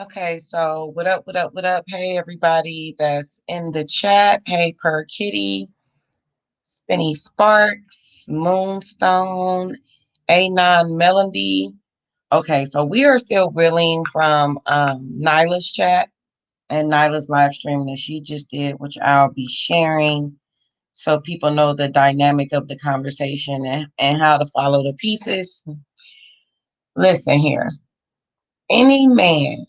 Okay, so what up, what up, what up? Hey, everybody that's in the chat. Hey, Per Kitty, Spinny Sparks, Moonstone, A9 Melody. Okay, so we are still reeling from Nyla's chat and Nyla's live stream that she just did, which I'll be sharing so people know the dynamic of the conversation and how to follow the pieces. Listen here, any man,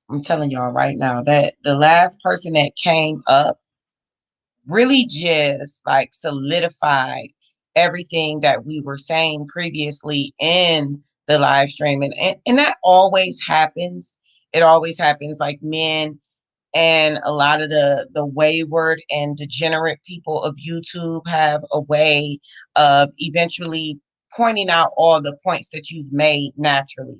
I'm telling y'all right now that the last person that came up really just like solidified everything that we were saying previously in the live stream. And that always happens. It always happens, like men and a lot of the wayward and degenerate people of YouTube have a way of eventually pointing out all the points that you've made naturally.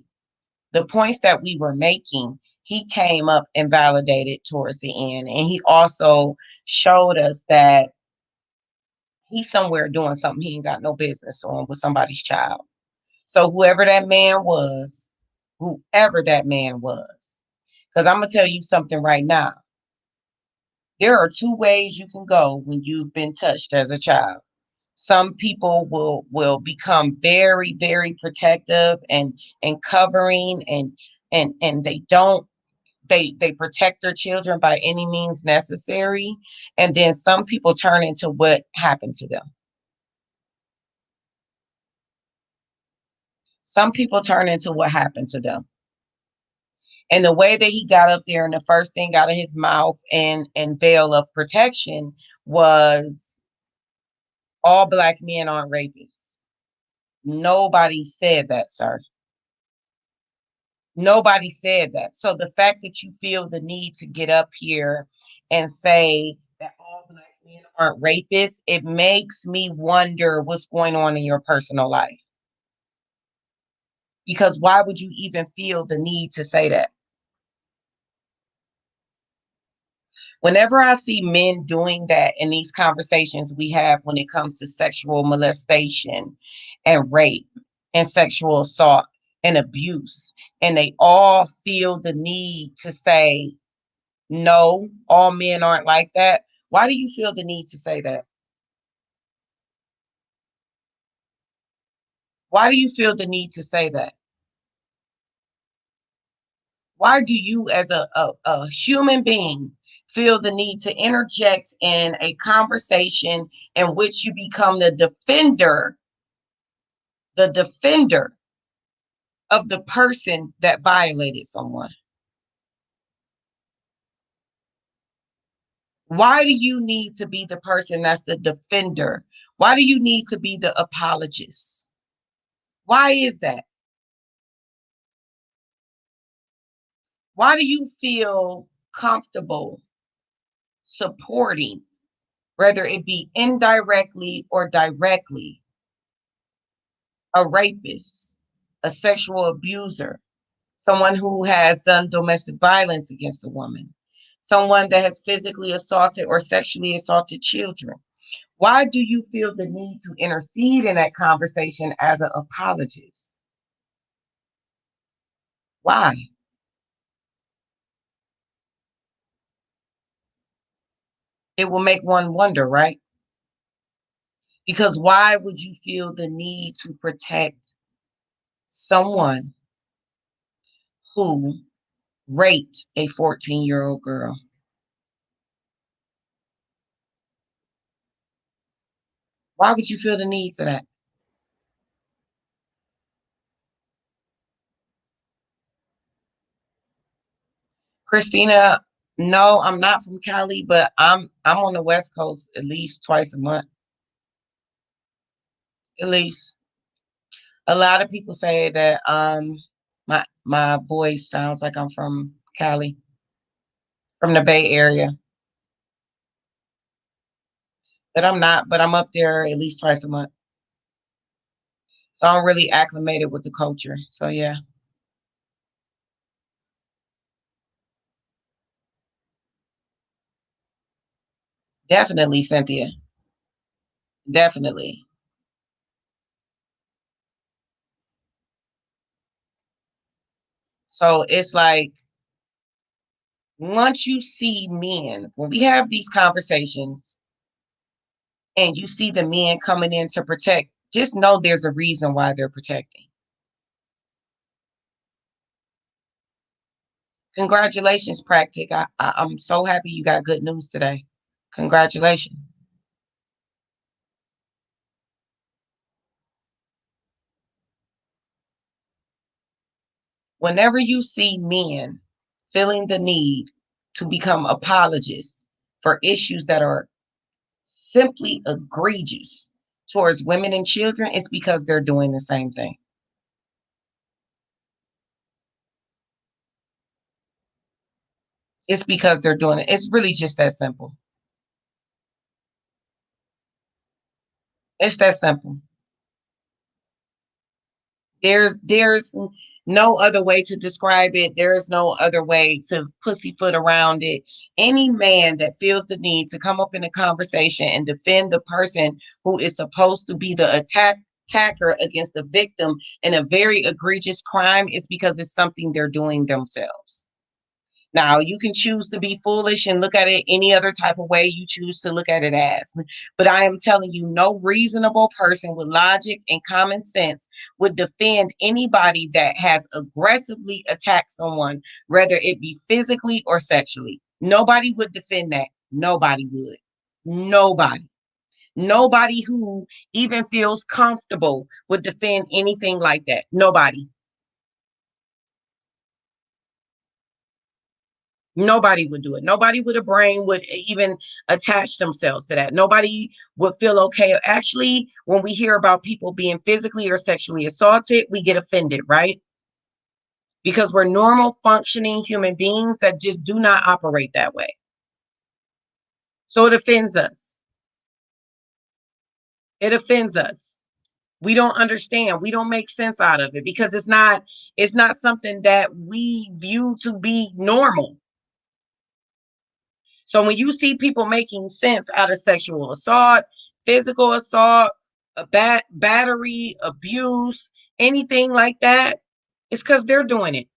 The points that we were making, he came up and validated towards the end. And he also showed us that he's somewhere doing something he ain't got no business on with somebody's child. So whoever that man was, because I'm gonna tell you something right now. There are two ways you can go when you've been touched as a child. Some people will become very, very protective and covering and they protect their children by any means necessary. And then some people turn into what happened to them. Some people turn into what happened to them. And the way that he got up there and the first thing out of his mouth and veil of protection was all black men aren't rapists. Nobody said that, sir. Nobody said that. So the fact that you feel the need to get up here and say that all black men aren't rapists, it makes me wonder what's going on in your personal life. Because why would you even feel the need to say that? Whenever I see men doing that in these conversations we have when it comes to sexual molestation and rape and sexual assault and abuse, and they all feel the need to say, no, all men aren't like that. Why do you feel the need to say that? Why do you feel the need to say that? Why do you, as a human being, feel the need to interject in a conversation in which you become the defender of the person that violated someone? Why do you need to be the person that's the defender? Why do you need to be the apologist? Why is that? Why do you feel comfortable supporting, whether it be indirectly or directly, a rapist, a sexual abuser, someone who has done domestic violence against a woman, someone that has physically assaulted or sexually assaulted children? Why do you feel the need to intercede in that conversation as an apologist? Why? It will make one wonder, right? Because why would you feel the need to protect someone who raped a 14-year-old girl? Why would you feel the need for that? Christina, no, I'm not from Cali, but I'm on the West Coast at least twice a month. At least. A lot of people say that my voice sounds like I'm from Cali, from the Bay Area. But I'm not, but I'm up there at least twice a month. So I'm really acclimated with the culture. So yeah, definitely, Cynthia. Definitely. So it's like Once you see men, when we have these conversations and you see the men coming in to protect, just know there's a reason why they're protecting. Congratulations, Practic. I'm so happy you got good news today. Congratulations. Whenever you see men feeling the need to become apologists for issues that are simply egregious towards women and children, it's because they're doing the same thing. It's because they're doing it. It's really just that simple. It's that simple. There's no other way to describe it. There is no other way to pussyfoot around it. Any man that feels the need to come up in a conversation and defend the person who is supposed to be the attacker against the victim in a very egregious crime is because it's something they're doing themselves. Now, you can choose to be foolish and look at it any other type of way you choose to look at it as. But I am telling you, no reasonable person with logic and common sense would defend anybody that has aggressively attacked someone, whether it be physically or sexually. Nobody would defend that. Nobody would. Nobody. Nobody who even feels comfortable would defend anything like that. Nobody. Nobody would do it. Nobody with a brain would even attach themselves to that. Nobody would feel okay. Actually, when we hear about people being physically or sexually assaulted, we get offended, right? Because we're normal functioning human beings that just do not operate that way. So it offends us. It offends us. We don't understand. We don't make sense out of it because it's not something that we view to be normal. So when you see people making sense out of sexual assault, physical assault, battery, abuse, anything like that, it's because they're doing it.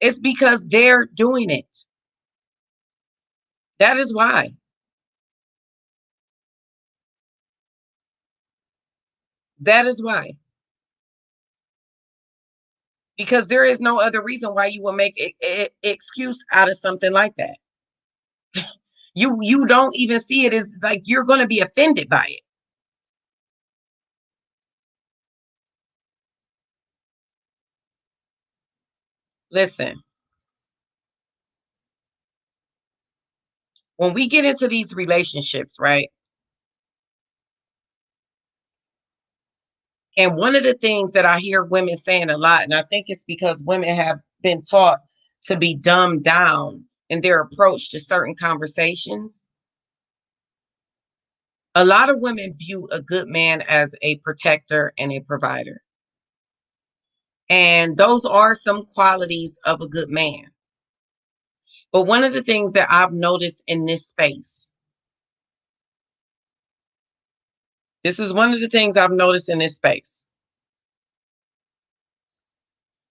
It's because they're doing it. That is why. That is why. Because there is no other reason why you will make excuse out of something like that. You don't even see it as like you're going to be offended by it. Listen, when we get into these relationships, right? And one of the things that I hear women saying a lot, and I think it's because women have been taught to be dumbed down in their approach to certain conversations. A lot of women view a good man as a protector and a provider. And those are some qualities of a good man. But one of the things that I've noticed in this space, this is one of the things I've noticed in this space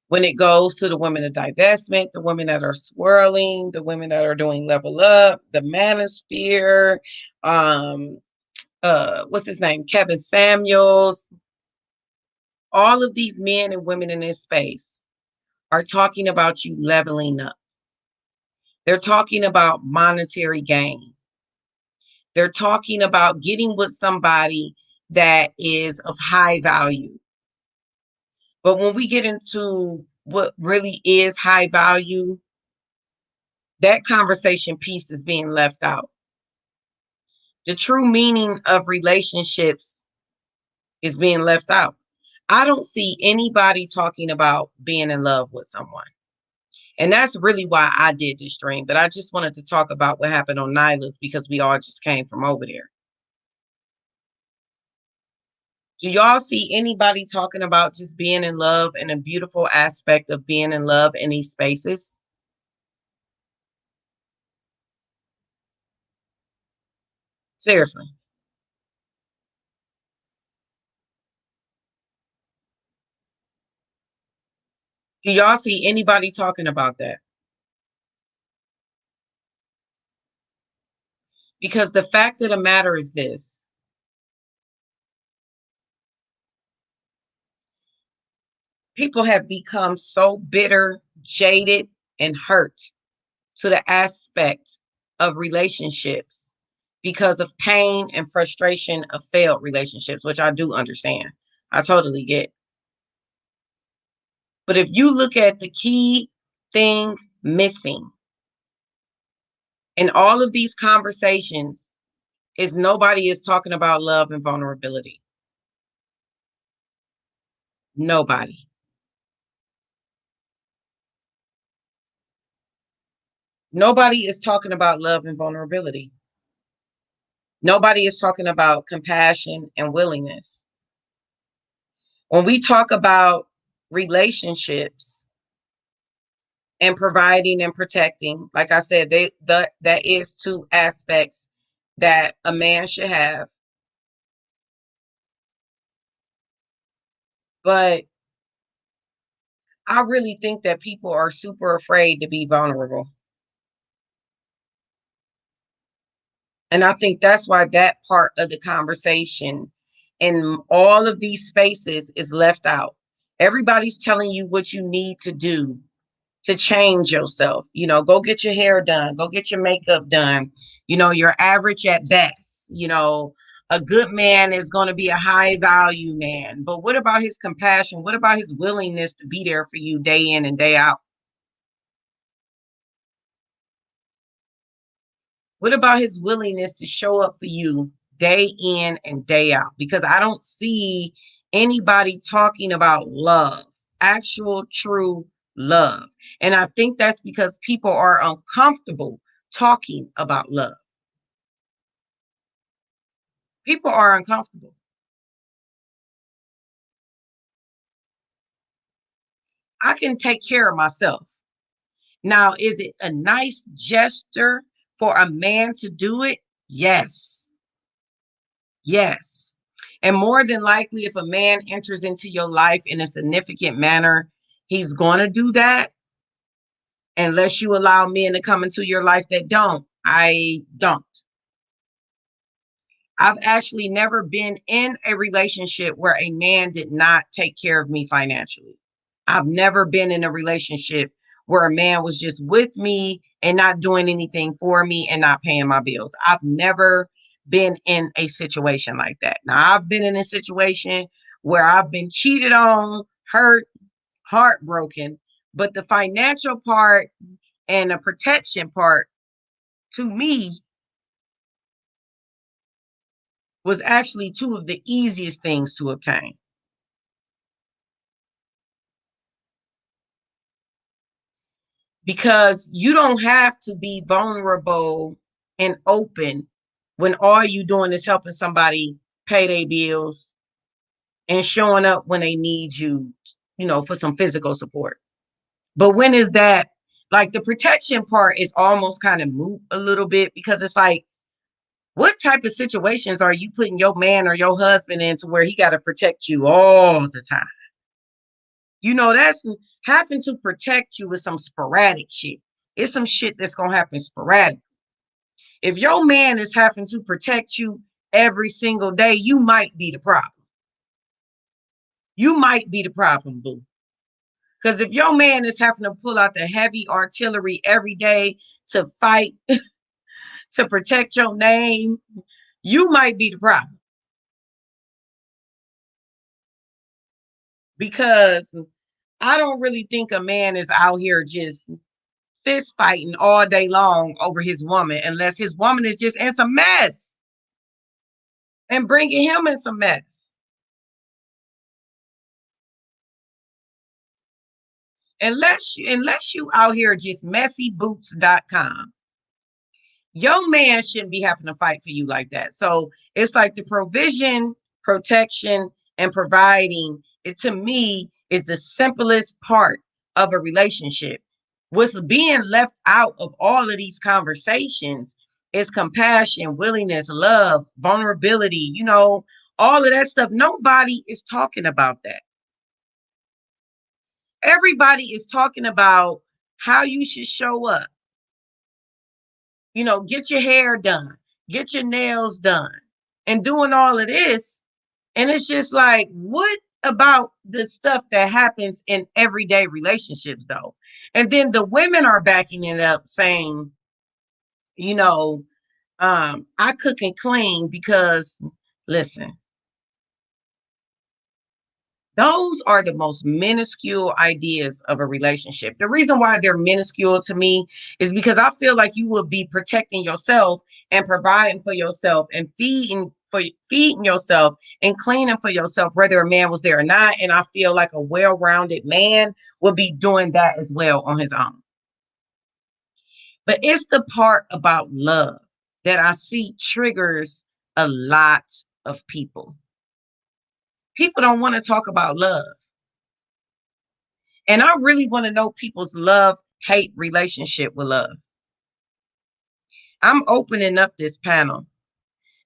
when it goes to the women of divestment, the women that are swirling, the women that are doing level up, the manosphere, um, what's his name? Kevin Samuels, all of these men and women in this space are talking about you leveling up. They're talking about monetary gain. They're talking about getting with somebody that is of high value. But when we get into what really is high value, that conversation piece is being left out. The true meaning of relationships is being left out. I don't see anybody talking about being in love with someone. And that's really why I did this stream. But I just wanted to talk about what happened on Nyla's because we all just came from over there. Do y'all see anybody talking about just being in love and a beautiful aspect of being in love in these spaces? Seriously. Do y'all see anybody talking about that? Because the fact of the matter is this: people have become so bitter, jaded, and hurt to the aspect of relationships because of pain and frustration of failed relationships, which I do understand. I totally get. But if you look at the key thing missing in all of these conversations, is nobody is talking about love and vulnerability. Nobody. Nobody is talking about love and vulnerability. Nobody is talking about compassion and willingness. When we talk about relationships and providing and protecting, like I said, that is two aspects that a man should have. But I really think that people are super afraid to be vulnerable. And I think that's why that part of the conversation in all of these spaces is left out. Everybody's telling you what you need to do to change yourself. Go get your hair done, go get your makeup done. You're average at best. A good man is going to be a high value man. But what about his compassion? What about his willingness to be there for you day in and day out? What about his willingness to show up for you day in and day out? Because I don't see anybody talking about love, actual, true love. And I think that's because people are uncomfortable talking about love. People are uncomfortable. I can take care of myself. Now, is it a nice gesture for a man to do it? Yes. Yes. And more than likely, if a man enters into your life in a significant manner, he's going to do that unless you allow men to come into your life that don't. I don't. I've actually never been in a relationship where a man did not take care of me financially. I've never been in a relationship where a man was just with me and not doing anything for me and not paying my bills. I've never been in a situation like that. Now, I've been in a situation where I've been cheated on, hurt, heartbroken, but the financial part and the protection part to me was actually two of the easiest things to obtain. Because you don't have to be vulnerable and open when all you doing is helping somebody pay their bills and showing up when they need you, for some physical support. But when is that, like, the protection part is almost kind of moot a little bit, because it's like, what type of situations are you putting your man or your husband into where he got to protect you all the time? That's having to protect you with some sporadic shit. It's some shit that's going to happen sporadic. If your man is having to protect you every single day, you might be the problem. You might be the problem, boo. Because if your man is having to pull out the heavy artillery every day to fight, to protect your name, you might be the problem. Because I don't really think a man is out here just fist fighting all day long over his woman unless his woman is just in some mess and bringing him in some mess. Unless you out here just messyboots.com, your man shouldn't be having to fight for you like that. So it's like the provision, protection, and providing it, to me, is the simplest part of a relationship. What's being left out of all of these conversations is compassion, willingness, love, vulnerability, all of that stuff. Nobody is talking about that. Everybody is talking about how you should show up. Get your hair done, get your nails done, and doing all of this. And it's just like, what about the stuff that happens in everyday relationships, though? And then the women are backing it up saying, you know, I cook and clean because, listen, those are the most minuscule ideas of a relationship. The reason why they're minuscule to me is because I feel like you will be protecting yourself and providing for yourself and feeding yourself and cleaning for yourself, whether a man was there or not. And I feel like a well-rounded man will be doing that as well on his own. But it's the part about love that I see triggers a lot of people. People don't want to talk about love. And I really want to know people's love hate relationship with love. I'm opening up this panel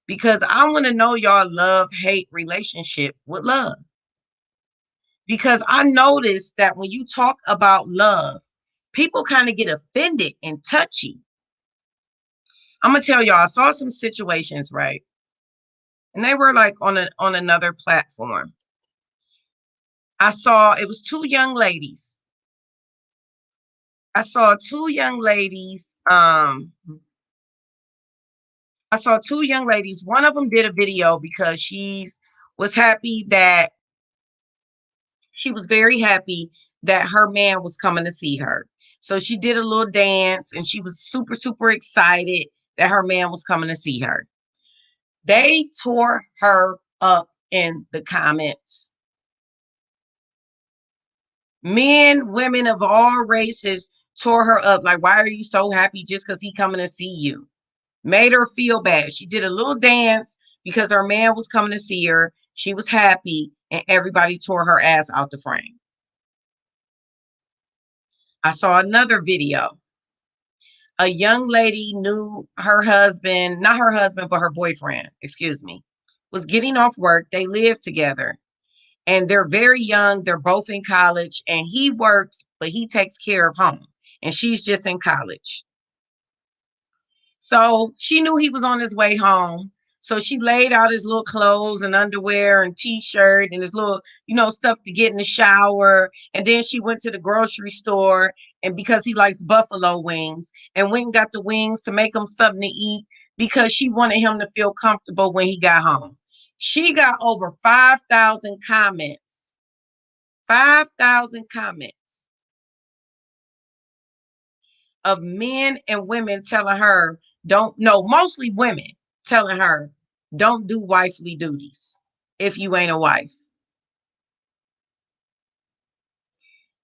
because I want to know y'all love hate relationship with love. Because I noticed that when you talk about love, people kind of get offended and touchy. I'm gonna tell y'all, I saw some situations, right? And they were like on another platform. I saw it was two young ladies. I saw two young ladies. I saw two young ladies. One of them did a video because was happy that she was very happy that her man was coming to see her. So she did a little dance and she was super, super excited that her man was coming to see her. They tore her up in the comments. Men, women of all races tore her up. Like, why are you so happy just because he coming to see you? Made her feel bad. She did a little dance because her man was coming to see her. She was happy, and everybody tore her ass out the frame. I saw another video. A young lady knew her husband, not her husband, but her boyfriend, excuse me, was getting off work. They live together and they're very young. They're both in college and he works, but he takes care of home and she's just in college. So she knew he was on his way home. So she laid out his little clothes and underwear and t-shirt and his little, stuff to get in the shower. And then she went to the grocery store and because he likes buffalo wings and went and got the wings to make him something to eat because she wanted him to feel comfortable when he got home. She got over 5,000 comments. 5,000 comments of men and women telling her, don't no, mostly women telling her, don't do wifely duties if you ain't a wife.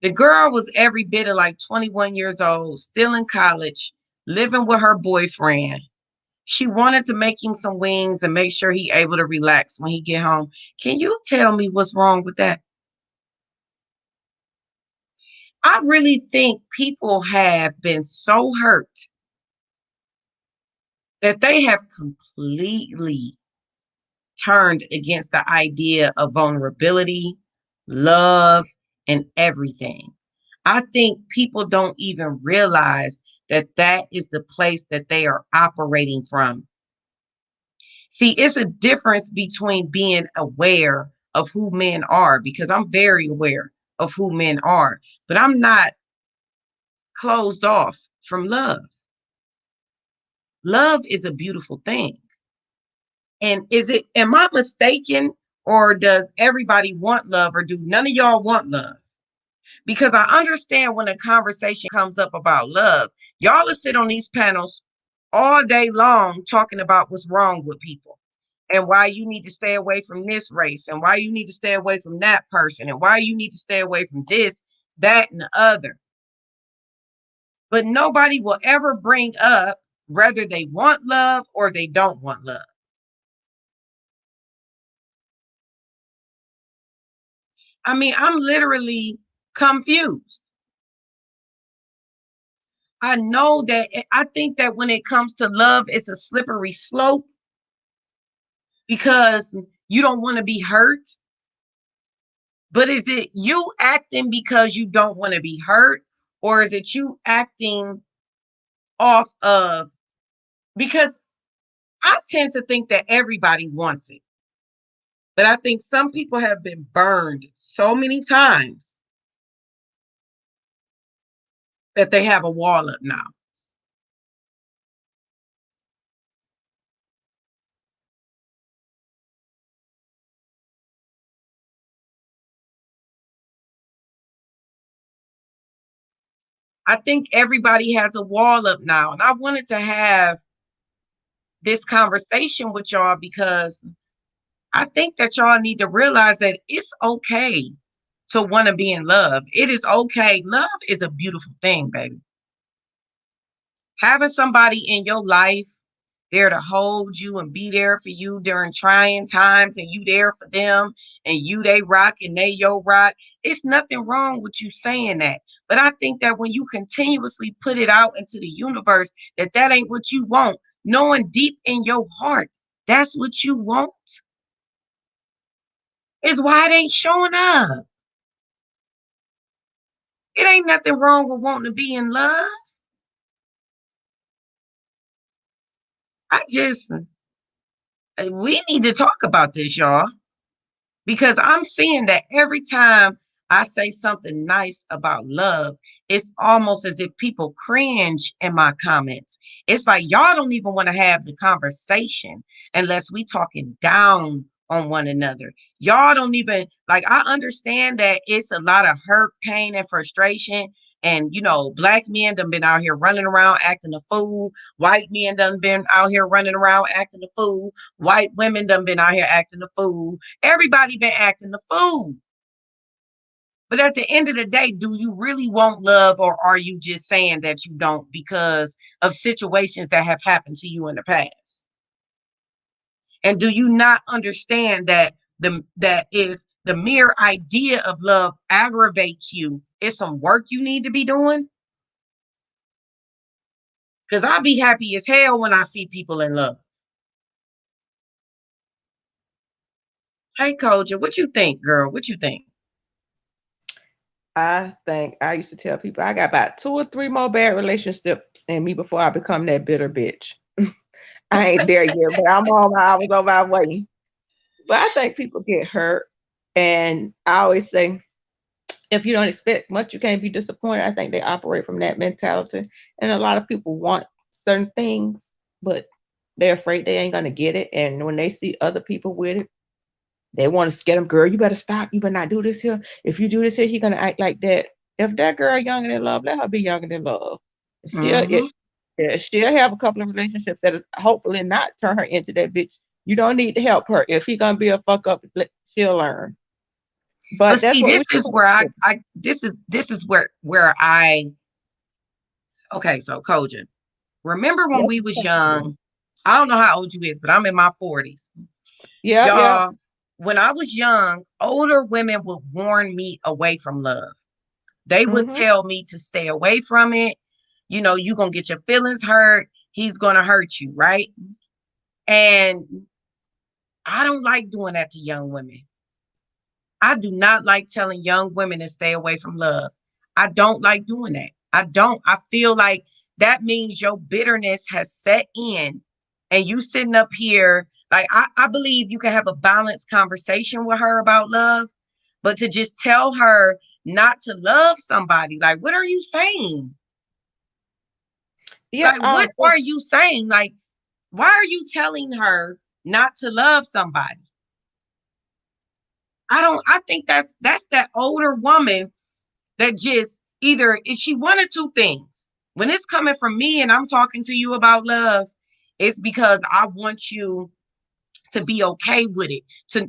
The girl was every bit of like 21 years old, still in college, living with her boyfriend. She wanted to make him some wings and make sure he able to relax when he get home. Can you tell me what's wrong with that? I really think people have been so hurt that they have completely turned against the idea of vulnerability, love, and everything. I think people don't even realize that that is the place that they are operating from. See, it's a difference between being aware of who men are, because I'm very aware of who men are, but I'm not closed off from love. Love is a beautiful thing. And am I mistaken, or does everybody want love, or do none of y'all want love? Because I understand when a conversation comes up about love, y'all will sit on these panels all day long talking about what's wrong with people and why you need to stay away from this race and why you need to stay away from that person and why you need to stay away from this, that, and the other. But nobody will ever bring up whether they want love or they don't want love. I mean, I'm literally confused. I think that when it comes to love, it's a slippery slope because you don't want to be hurt. But is it you acting because you don't want to be hurt? Or is it you acting off of, because I tend to think that everybody wants it. But I think some people have been burned so many times that they have a wall up now. I think everybody has a wall up now. And I wanted to have this conversation with y'all because I think that y'all need to realize that it's okay to want to be in love. It is okay. Love is a beautiful thing, baby. Having somebody in your life there to hold you and be there for you during trying times, and you there for them, and you they rock and they yo rock. It's nothing wrong with you saying that. But I think that when you continuously put it out into the universe that that ain't what you want, knowing deep in your heart that's what you want, is why it ain't showing up. It ain't nothing wrong with wanting to be in love. I just, we need to talk about this, y'all, because I'm seeing that every time I say something nice about love, it's almost as if people cringe in my comments. It's like y'all don't even want to have the conversation unless we talking down on one another. Y'all don't even like, I understand that it's a lot of hurt, pain, and frustration. And black men done been out here running around acting a fool. White men done been out here running around acting a fool. White women done been out here acting a fool. Everybody been acting the fool. But at the end of the day, do you really want love, or are you just saying that you don't because of situations that have happened to you in the past? And do you not understand that that if the mere idea of love aggravates you, it's some work you need to be doing? Because I'll be happy as hell when I see people in love. Hey, Koja, what you think, girl? What you think? I think I used to tell people I got about 2 or 3 more bad relationships in me before I become that bitter bitch. I ain't there yet, but I was on my way. But I think people get hurt. And I always say, if you don't expect much, you can't be disappointed. I think they operate from that mentality. And a lot of people want certain things, but they're afraid they ain't gonna get it. And when they see other people with it, they want to scare them. Girl, you better stop. You better not do this here. If you do this here, he gonna act like that. If that girl younger than love, let her be younger than love. She'll Mm-hmm. she'll have a couple of relationships that hopefully not turn her into that bitch. You don't need to help her. If he gonna be a fuck up, she'll learn. But But that's see, what this we is where I this is where I okay, so Koja, remember when we was young? I don't know how old you is, but I'm in my 40s. Yep, yep. Y'all, when I was young, older women would warn me away from love. They would Mm-hmm. tell me to stay away from it. You're going to get your feelings hurt. He's going to hurt you, right? And I don't like doing that to young women. I do not like telling young women to stay away from love. I don't like doing that. I don't. I feel like that means your bitterness has set in, and you sitting up here. Like, I believe you can have a balanced conversation with her about love, but to just tell her not to love somebody, like, what are you saying? Yeah. Like, what are you saying? Like, why are you telling her not to love somebody? I think that's that older woman that just either is she one or two things. When it's coming from me and I'm talking to you about love, it's because I want you to be okay with it.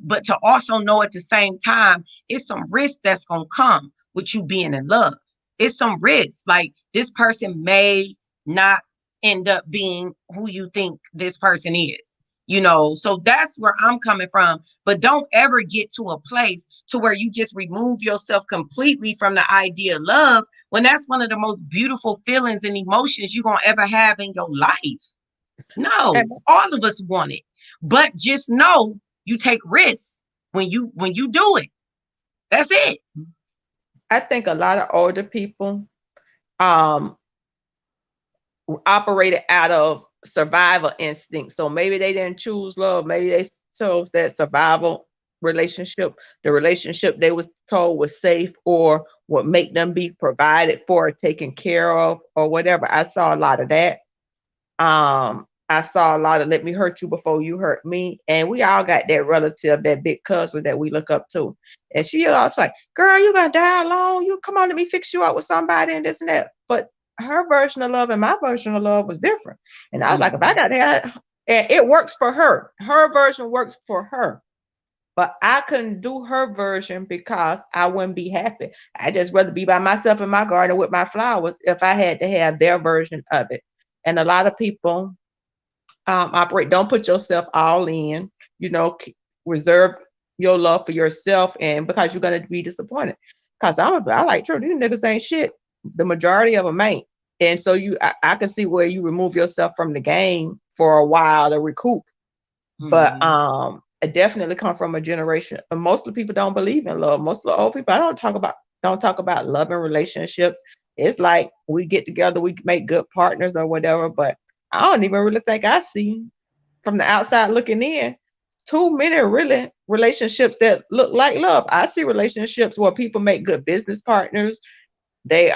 But to also know at the same time, it's some risk that's gonna come with you being in love. It's some risk. Like, this person may not end up being who you think this person is. So that's where I'm coming from. But don't ever get to a place to where you just remove yourself completely from the idea of love, when that's one of the most beautiful feelings and emotions you're gonna ever have in your life. No, And all of us want it. But just know you take risks when you do it. That's it. I think a lot of older people um operated out of survival instinct. So maybe they didn't choose love. Maybe they chose that survival relationship, the relationship they was told was safe or would make them be provided for, taken care of, or whatever. I saw a lot of that. I saw a lot of let me hurt you before you hurt me. And we all got that relative, that big cousin that we look up to. And she was like, girl, you gonna die alone. You come on, let me fix you up with somebody and this and that. But her version of love and my version of love was different. And I was like, if I got that, and it works for her. Her version works for her. But I couldn't do her version because I wouldn't be happy. I just rather be by myself in my garden with my flowers if I had to have their version of it. And a lot of people operate. Don't put yourself all in. You know, reserve your love for yourself, and because you're gonna be disappointed. Cause I like true. These niggas ain't shit. The majority of them ain't. And so I can see where you remove yourself from the game for a while to recoup. But it definitely come from a generation. Most of the people don't believe in love. Most of the old people I don't talk about love and relationships. It's like we get together, we make good partners or whatever, but I don't even really think I see from the outside looking in too many really relationships that look like love. I see relationships where people make good business partners. They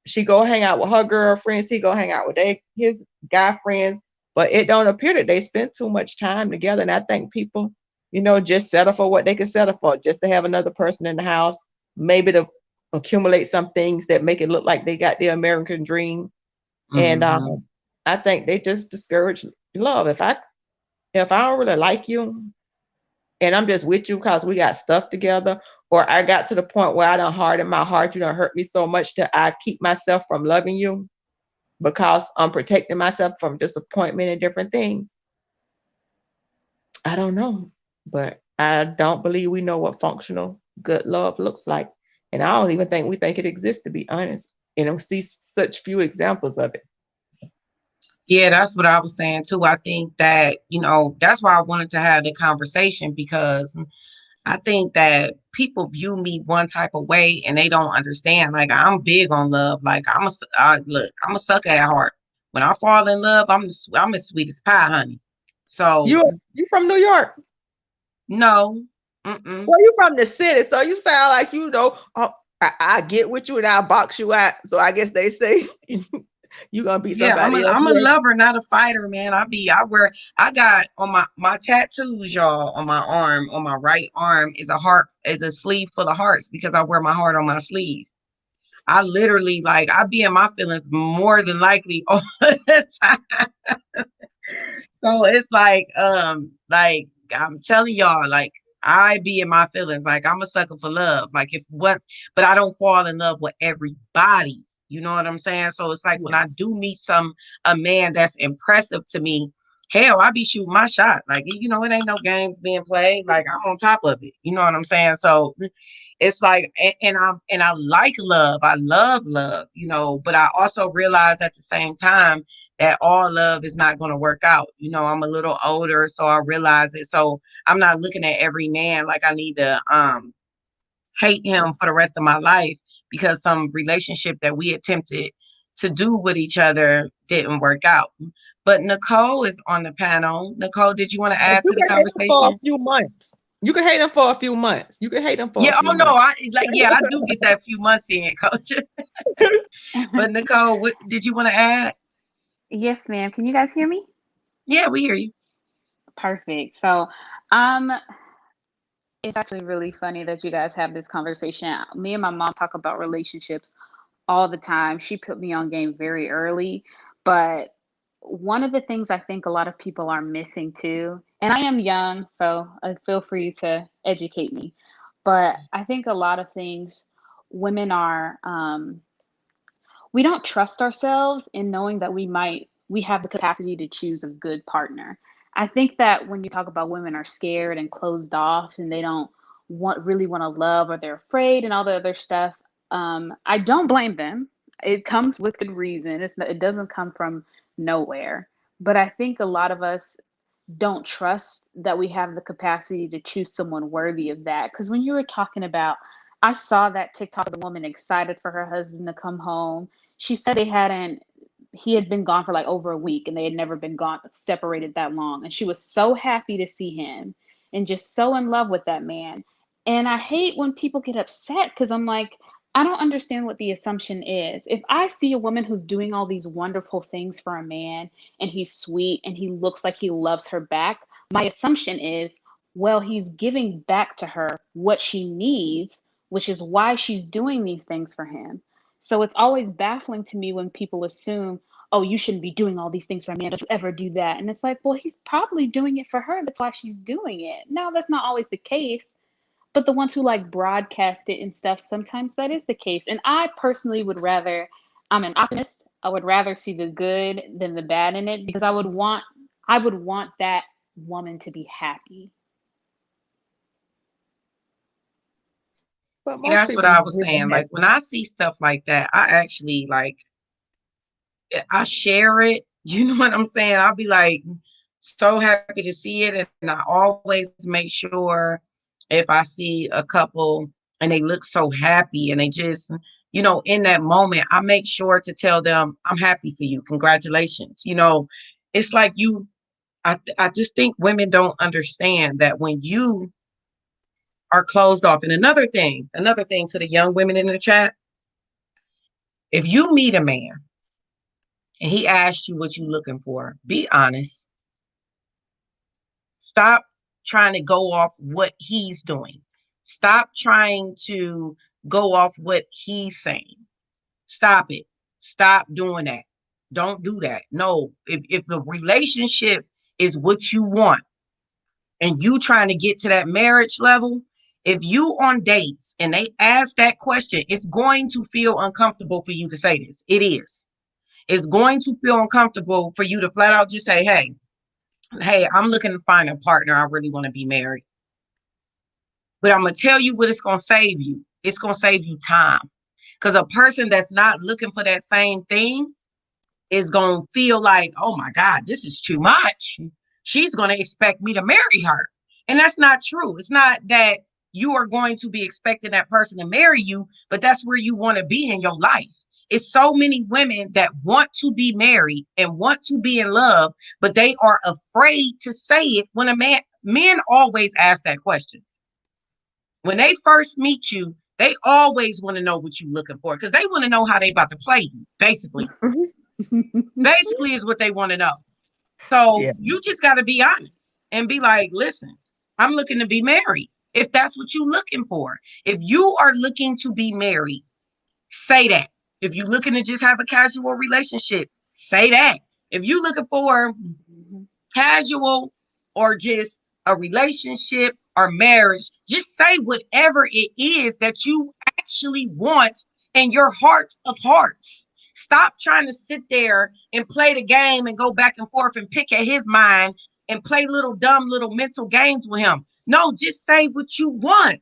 she go hang out with her girlfriends, he go hang out with his guy friends, but it don't appear that they spend too much time together. And I think people, just settle for what they can settle for, just to have another person in the house, maybe to accumulate some things that make it look like they got the American dream. And I think they just discourage love. If I don't really like you and I'm just with you because we got stuff together, or I got to the point where I don't harden my heart, you don't hurt me so much that I keep myself from loving you because I'm protecting myself from disappointment and different things. I don't know, but I don't believe we know what functional good love looks like. And I don't even think we think it exists, to be honest. See such few examples of it. Yeah, that's what I was saying too. I think that, that's why I wanted to have the conversation, because I think that people view me one type of way and they don't understand. Like, I'm big on love. Like, I'm a sucker at heart. When I fall in love, I'm as sweet as pie, honey. So You from New York? no. Well, you from the city, so you sound like I get with you and I'll box you out. So I guess they say you gonna be Yeah, somebody else. I'm a lover, not a fighter, man. I got on my tattoos, y'all, on my arm, on my right arm is a sleeve full of hearts, because I wear my heart on my sleeve. I literally, like, I be in my feelings more than likely all the time. So it's like I'm telling y'all, like, I be in my feelings. Like, I'm a sucker for love. Like, but I don't fall in love with everybody. You know what I'm saying? So it's like when I do meet a man that's impressive to me, hell, I be shooting my shot. Like, it ain't no games being played. Like, I'm on top of it. You know what I'm saying? So it's like, and I like love. I love love, but I also realize at the same time that all love is not going to work out. I'm a little older, so I realize it. So I'm not looking at every man like I need to hate him for the rest of my life because some relationship that we attempted to do with each other didn't work out. But Nicole is on the panel. Nicole, did you want to add You to the can hate them for a conversation? few months. You can hate them for a few months. You can hate them for a Yeah, few oh no, months. I do get that few months in, coach. But Nicole, what did you want to add? Yes, ma'am. Can you guys hear me? Yeah, we hear you. Perfect. So, um, it's actually really funny that you guys have this conversation. Me and my mom talk about relationships all the time. She put me on game very early, but one of the things I think a lot of people are missing too, and I am young, so feel free to educate me, but I think a lot of things women are we don't trust ourselves in knowing that we have the capacity to choose a good partner. I think that when you talk about women are scared and closed off and they don't really want to love, or they're afraid and all the other stuff, I don't blame them. It comes with good reason. It doesn't come from nowhere. But I think a lot of us don't trust that we have the capacity to choose someone worthy of that. Because when you were talking about, I saw that TikTok of the woman excited for her husband to come home. She said he had been gone for like over a week and they had never been gone, separated that long. And she was so happy to see him and just so in love with that man. And I hate when people get upset because I'm like, I don't understand what the assumption is. If I see a woman who's doing all these wonderful things for a man and he's sweet and he looks like he loves her back, my assumption is, well, he's giving back to her what she needs, which is why she's doing these things for him. So it's always baffling to me when people assume, oh, you shouldn't be doing all these things for a man. Don't you ever do that? And it's like, well, he's probably doing it for her. That's why she's doing it. No, that's not always the case. But the ones who like broadcast it and stuff, sometimes that is the case. And I personally would rather, I'm an optimist. I would rather see the good than the bad in it because I would want that woman to be happy. But See, most that's what people I don't was really saying. have Like when I see stuff like that, I actually like I share it. You know what I'm saying? I'll be like so happy to see it. And I always make sure if I see a couple and they look so happy and they just, in that moment, I make sure to tell them, I'm happy for you. Congratulations. It's like I just think women don't understand that when you are closed off. And another thing to the young women in the chat, if you meet a man and he asks you what you're looking for, be honest. Stop trying to go off what he's doing. Stop trying to go off what he's saying. Stop it. Stop doing that. Don't do that. No, if the relationship is what you want and you trying to get to that marriage level, if you on dates and they ask that question, it's going to feel uncomfortable for you to say this. It is. It's going to feel uncomfortable for you to flat out just say, hey, I'm looking to find a partner. I really want to be married. But I'm going to tell you what it's going to save you. It's going to save you time. Because a person that's not looking for that same thing is going to feel like, oh my God, this is too much. She's going to expect me to marry her. And that's not true. It's not that you are going to be expecting that person to marry you, but that's where you want to be in your life. It's so many women that want to be married and want to be in love, but they are afraid to say it when men always ask that question. When they first meet you, they always want to know what you're looking for because they want to know how they about to play you, basically. Basically is what they want to know. So you just got to be honest and be like, listen, I'm looking to be married. If that's what you're looking for. If you are looking to be married, say that. If you're looking to just have a casual relationship, say that. If you're looking for casual or just a relationship or marriage, just say whatever it is that you actually want in your heart of hearts. Stop trying to sit there and play the game and go back and forth and pick at his mind and play little dumb little mental games with him. No, just say what you want.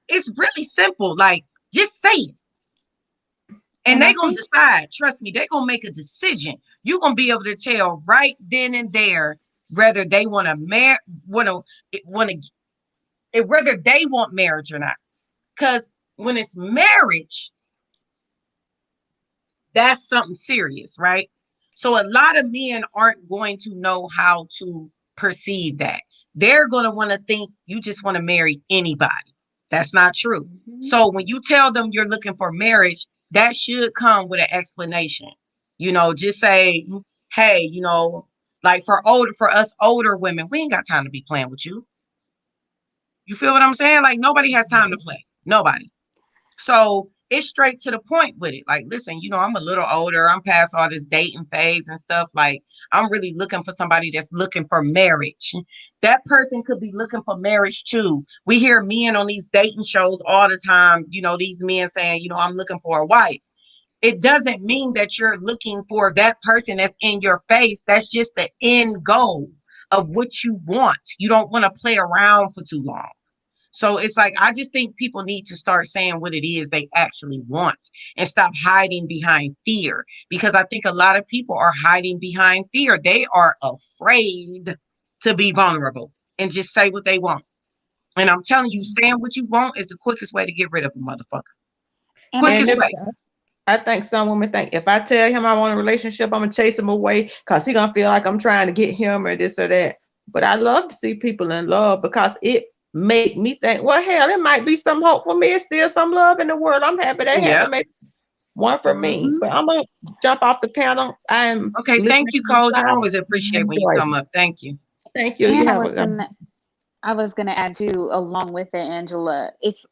It's really simple. Like, just say it. And they're going to decide. Trust me, they're going to make a decision. You're going to be able to tell right then and there whether they want to whether they want marriage or not. Because when it's marriage, that's something serious, right? So a lot of men aren't going to know how to perceive that. They're going to want to think you just want to marry anybody. That's not true. Mm-hmm. So when you tell them you're looking for marriage, that should come with an explanation. Just say, hey, like for us older women, we ain't got time to be playing with you. You feel what I'm saying? Like nobody has time to play. Nobody. So it's straight to the point with it. Like, listen, I'm a little older. I'm past all this dating phase and stuff. Like, I'm really looking for somebody that's looking for marriage. That person could be looking for marriage too. We hear men on these dating shows all the time, these men saying, I'm looking for a wife. It doesn't mean that you're looking for that person that's in your face. That's just the end goal of what you want. You don't want to play around for too long. So it's like, I just think people need to start saying what it is they actually want and stop hiding behind fear. Because I think a lot of people are hiding behind fear. They are afraid to be vulnerable and just say what they want. And I'm telling you, saying what you want is the quickest way to get rid of a motherfucker. And I And Quickest if way. I think some women think if I tell him I want a relationship, I'm gonna chase him away because he gonna feel like I'm trying to get him or this or that. But I love to see people in love because it make me think, well, hell, there might be some hope for me. It's still some love in the world. I'm happy they had to Yep. make one for me. Mhm. But I'm gonna jump off the panel. I'm Okay. Thank listening you, to the Coach. I side always and appreciate when you enjoy come it. up. Thank you. Thank you. You And have a good I was gonna add too, along with it, Angela. It's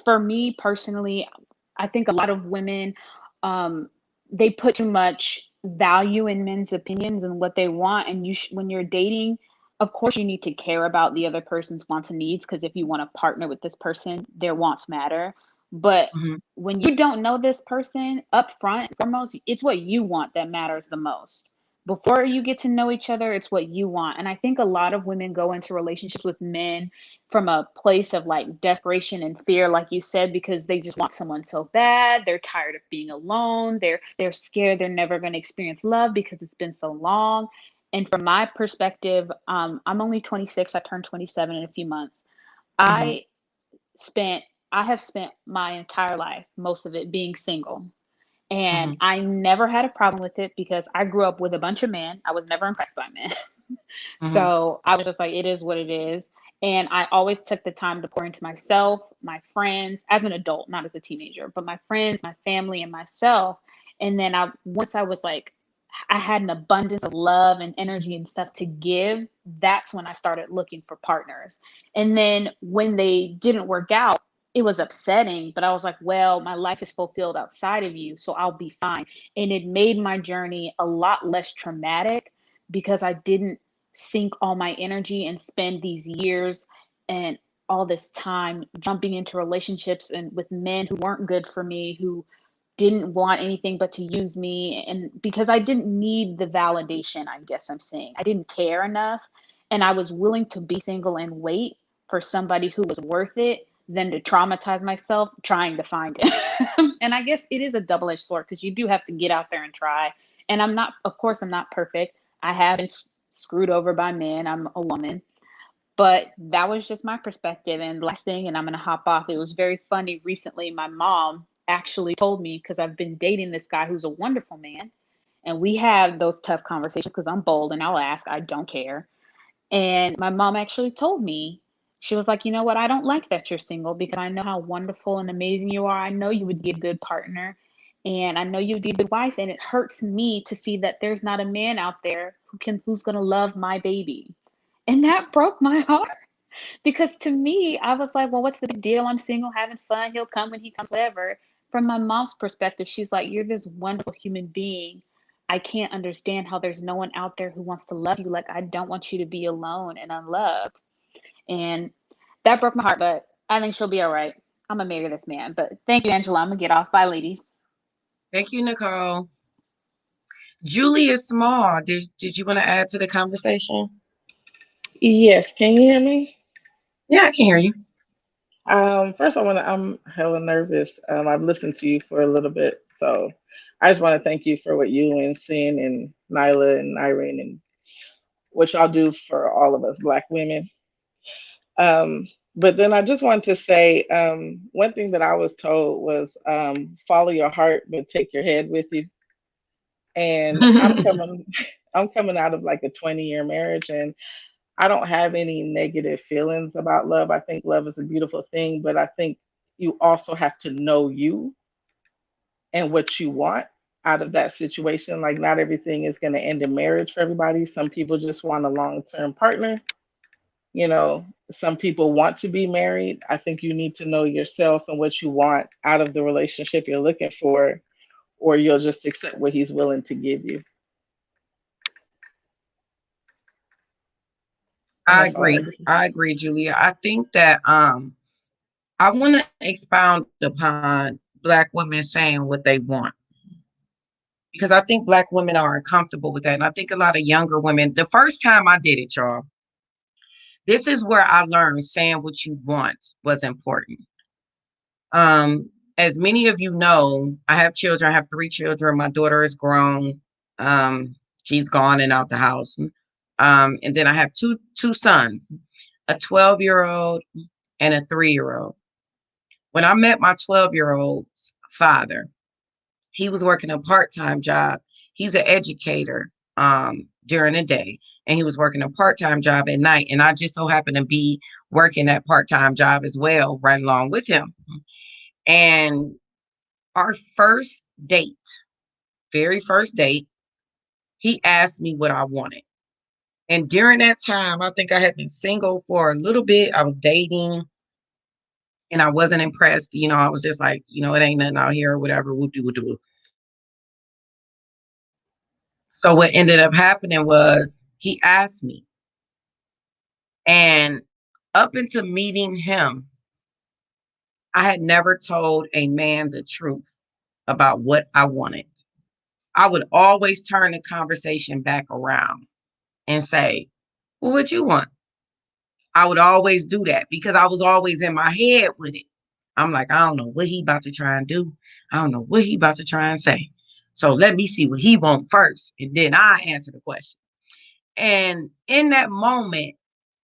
for me personally, I think a lot of women, um, they put too much value in men's opinions and what they want. And when you're dating, of course, you need to care about the other person's wants and needs because if you want to partner with this person, their wants matter. But Mhm. when you don't know this person up front, foremost, it's what you want that matters the most. Before you get to know each other, it's what you want. And I think a lot of women go into relationships with men from a place of like desperation and fear, like you said, because they just want someone so bad. They're tired of being alone. They're scared they're never going to experience love because it's been so long. And from my perspective, I'm only 26. I turned 27 in a few months. Mhm. I spent I have spent my entire life, most of it being single. And Mhm. I never had a problem with it because I grew up with a bunch of men. I was never impressed by men. Mhm. So I was just like, it is what it is. And I always took the time to pour into myself, my friends, as an adult, not as a teenager, but my friends, my family, and myself. And then once I was like, I had an abundance of love and energy and stuff to give, that's when I started looking for partners. And then when they didn't work out, it was upsetting, but I was like, well, my life is fulfilled outside of you, so I'll be fine. And it made my journey a lot less traumatic because I didn't sink all my energy and spend these years and all this time jumping into relationships and with men who weren't good for me, who didn't want anything but to use me. And because I didn't need the validation, I guess I'm saying I didn't care enough. And I was willing to be single and wait for somebody who was worth it than to traumatize myself trying to find it. And I guess it is a double edged sword because you do have to get out there and try. And of course, I'm not perfect. I have been screwed over by men. I'm a woman. But that was just my perspective. And last thing, and I'm going to hop off. It was very funny. Recently, my mom actually told me because I've been dating this guy who's a wonderful man. And we have those tough conversations because I'm bold and I'll ask, I don't care. And my mom actually told me, she was like, you know what? I don't like that you're single because I know how wonderful and amazing you are. I know you would be a good partner and I know you'd be a good wife. And it hurts me to see that there's not a man out there who's going to love my baby. And that broke my heart because to me, I was like, well, what's the big deal? I'm single, having fun. He'll come when he comes, whatever. From my mom's perspective, she's like, you're this wonderful human being. I can't understand how there's no one out there who wants to love you. Like, I don't want you to be alone and unloved. And that broke my heart, but I think she'll be all right. I'm going to marry this man. But thank you, Angela. I'm going to get off. Bye, ladies. Thank you, Nicole. Julia Small, did you want to add to the conversation? Yes, can you hear me? Yeah, I can hear you. First, I'm hella nervous. I've listened to you for a little bit, so I just want to thank you for what you and Sin and Nyla and Irene and what y'all do for all of us Black women. But then I just wanted to say one thing that I was told was follow your heart, but take your head with you. And I'm coming out of like a 20-year marriage, and I don't have any negative feelings about love. I think love is a beautiful thing, but I think you also have to know you and what you want out of that situation. Like, not everything is going to end in marriage for everybody. Some people just want a long term partner. You know, some people want to be married. I think you need to know yourself and what you want out of the relationship you're looking for, or you'll just accept what he's willing to give you. And I that's all I agree. had to say. I agree, Julia. I think that I want to expound upon Black women saying what they want because I think Black women are uncomfortable with that. And I think a lot of younger women, the first time I did it, y'all, this is where I learned saying what you want was important. As many of you know, I have children. I have 3 children. My daughter is grown. She's gone and out the house. And then I have two sons, a 12-year-old and a 3-year-old. When I met my 12-year-old's father, he was working a part-time job. He's an educator during the day, and he was working a part-time job at night. And I just so happened to be working that part-time job as well, right along with him. And our first date, very first date, he asked me what I wanted. And during that time, I think I had been single for a little bit. I was dating and I wasn't impressed. I was just like, it ain't nothing out here or whatever. Whoop-de-whoop-de-whoop. So what ended up happening was he asked me. And up until meeting him, I had never told a man the truth about what I wanted. I would always turn the conversation back around and say, well, what you want? I would always do that because I was always in my head with it. I'm like, I don't know what he about to try and do. I don't know what he about to try and say. So let me see what he want first. And then I answer the question. And in that moment,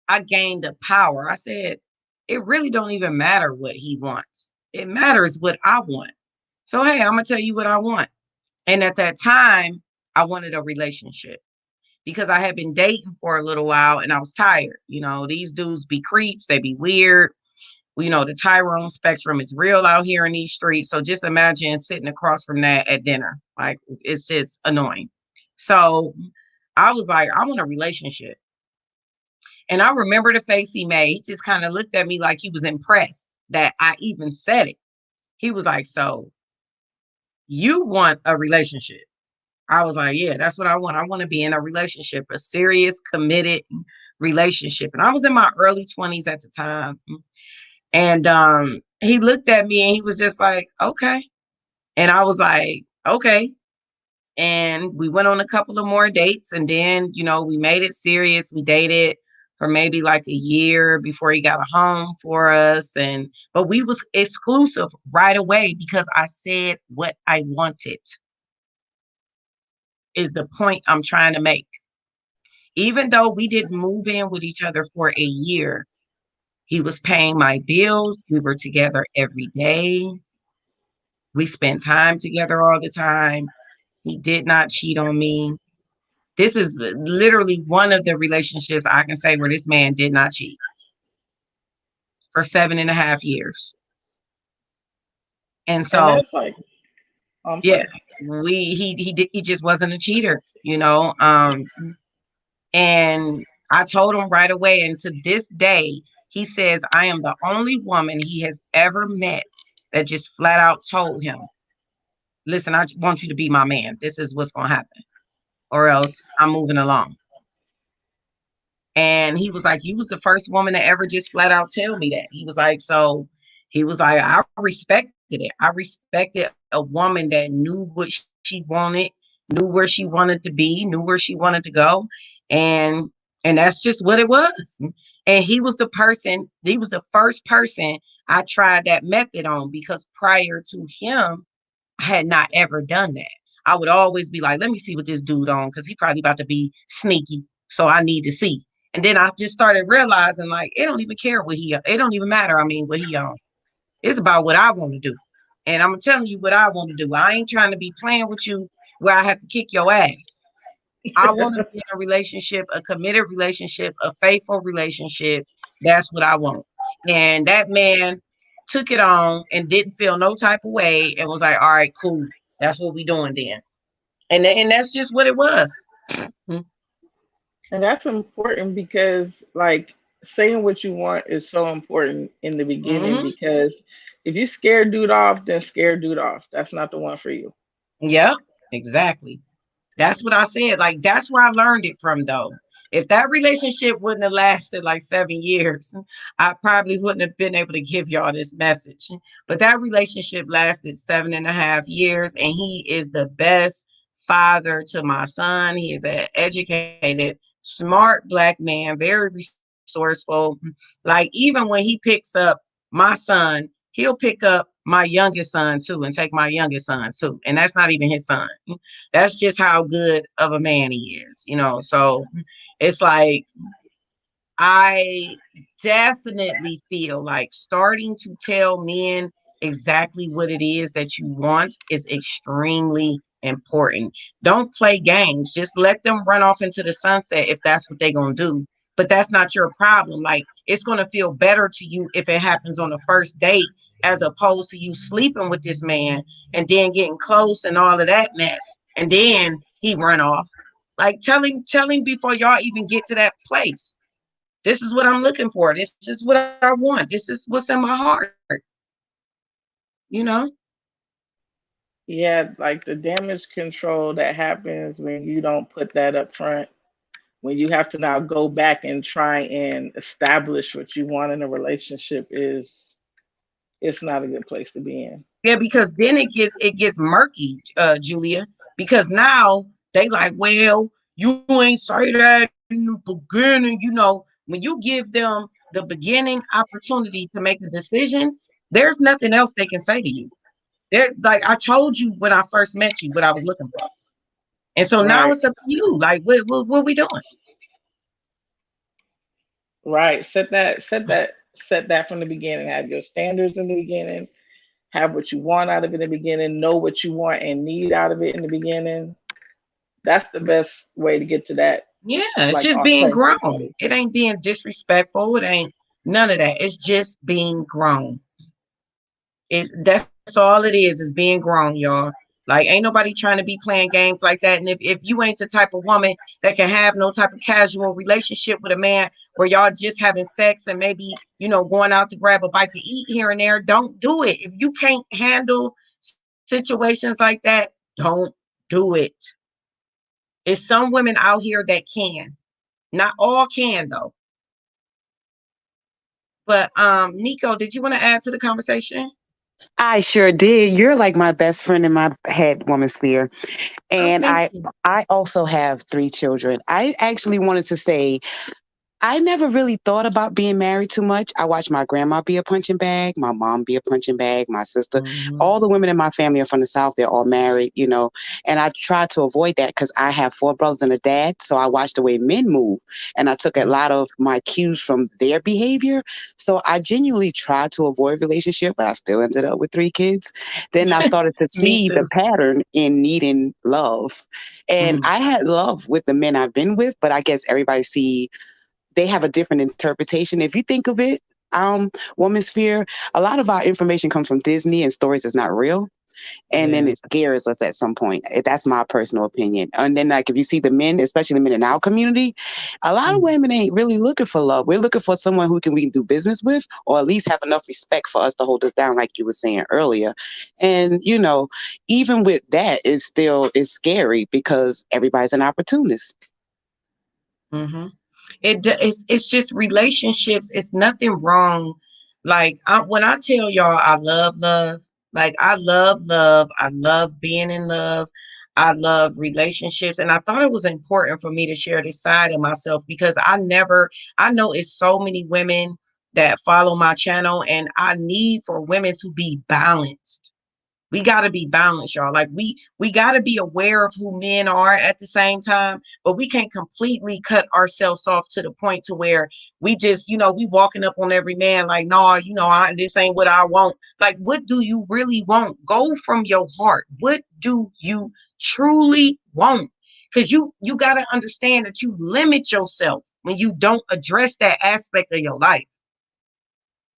I gained the power. I said, it really don't even matter what he wants. It matters what I want. So, hey, I'm going to tell you what I want. And at that time, I wanted a relationship because I had been dating for a little while and I was tired. These dudes be creeps. They be weird. The Tyrone spectrum is real out here in these streets. So just imagine sitting across from that at dinner. Like, it's just annoying. So I was like, I want a relationship. And I remember the face he made. He just kind of looked at me like he was impressed that I even said it. He was like, so you want a relationship? I was like, yeah, that's what I want. I want to be in a relationship, a serious, committed relationship. And I was in my early 20s at the time. And he looked at me and he was just like, okay. And I was like, okay. And we went on a couple of more dates. And then, we made it serious. We dated for maybe like a year before he got a home for us. But we was exclusive right away because I said what I wanted. Is the point I'm trying to make. Even though we didn't move in with each other for a year, he was paying my bills. We were together every day. We spent time together all the time. He did not cheat on me. This is literally one of the relationships I can say where this man did not cheat for 7.5 years. And so, And that's like, yeah, he just wasn't a cheater, and I told him right away. And to this day, he says, I am the only woman he has ever met that just flat out told him, listen, I want you to be my man. This is what's going to happen, or else I'm moving along. And he was like, you was the first woman to ever just flat out tell me that. He was like, I respected it. I respected a woman that knew what she wanted, knew where she wanted to be, knew where she wanted to go. And that's just what it was. And he was the first person I tried that method on, because prior to him, I had not ever done that. I would always be like, let me see what this dude on, because he probably about to be sneaky. So I need to see. And then I just started realizing, like, it don't even care it don't even matter. I mean, what he on. It's about what I want to do. And I'm telling you what I want to do. I ain't trying to be playing with you where I have to kick your ass. I want to be in a relationship, a committed relationship, a faithful relationship. That's what I want. And that man took it on and didn't feel no type of way and was like, all right, cool. That's what we doing then. And that's just what it was. and that's important because, like, saying what you want is so important in the beginning, Mm-hmm. because if you scare dude off, then scare dude off. That's not the one for you. Yep, exactly. That's what I said. Like, that's where I learned it from, though. If that relationship wouldn't have lasted like 7 years, I probably wouldn't have been able to give y'all this message. But that relationship lasted 7.5 years, and he is the best father to my son. He is an educated, smart Black man, very resourceful. Like even when he picks up my son, he'll pick up my youngest son too and take my youngest son too. And that's not even his son. That's just how good of a man he is, you know. So it's like I definitely feel like starting to tell men exactly what it is that you want is extremely important. Don't play games. Just let them run off into the sunset if that's what they're going to do. But that's not your problem. Like, it's going to feel better to you if it happens on the first date as opposed to you sleeping with this man and then getting close and all of that mess. And then he run off. Like, tell him before y'all even get to that place. This is what I'm looking for. This is what I want. This is what's in my heart. You know? Yeah, like the damage control that happens when you don't put that up front, when you have to now go back and try and establish what you want in a relationship is it's not a good place to be in. Yeah, because then it gets murky, Julia. Because now they like, well, you ain't say that in the beginning. You know, when you give them the beginning opportunity to make a decision, there's nothing else they can say to you. They're like, I told you when I first met you what I was looking for. And so now Right. it's up to you. Like, what we doing? Right. Set that from the beginning. Have your standards in the beginning. Have what you want out of it in the beginning. Know what you want and need out of it in the beginning. That's the best way to get to that Yeah, it's like just being authentic grown. place. It ain't being disrespectful. It ain't none of that. It's just being grown. That's all it is being grown, y'all. Like ain't nobody trying to be playing games like that. And if you ain't the type of woman that can have no type of casual relationship with a man where y'all just having sex and maybe, you know, going out to grab a bite to eat here and there, don't do it. If you can't handle situations like that, don't do it. It's some women out here that can. Not all can though. But Nico, did you want to add to the conversation? I sure did. You're like my best friend in my head, woman sphere. Oh, And thank I you. I also have three children. I actually wanted to say I never really thought about being married too much. I watched my grandma be a punching bag, my mom be a punching bag, my sister. Mhm. All the women in my family are from the South. They're all married, you know. And I try to avoid that because I have four brothers and a dad. So I watched the way men move. And I took a lot of my cues from their behavior. So I genuinely tried to avoid relationship, but I still ended up with three kids. Then I started to Me see the too. pattern in needing love. And Mhm. I had love with the men I've been with, but I guess everybody see they have a different interpretation. If you think of it, woman sphere, a lot of our information comes from Disney and stories that's not real. And then Yeah. it scares us at some point. That's my personal opinion. And then, like, if you see the men, especially the men in our community, a lot of Mhm. women ain't really looking for love. We're looking for someone who we can do business with, or at least have enough respect for us to hold us down, like you were saying earlier. And you know, even with that, it's scary because everybody's an opportunist. Mhm. It's just relationships. It's nothing wrong. Like when I tell y'all I love love, like I love love. I love being in love. I love relationships. And I thought it was important for me to share this side of myself because I know it's so many women that follow my channel and I need for women to be balanced. We got to be balanced, y'all. Like we got to be aware of who men are at the same time, but we can't completely cut ourselves off to the point to where we just, you know, we walking up on every man like, no, you know, this ain't what I want. Like, what do you really want? Go from your heart. What do you truly want? Because you got to understand that you limit yourself when you don't address that aspect of your life.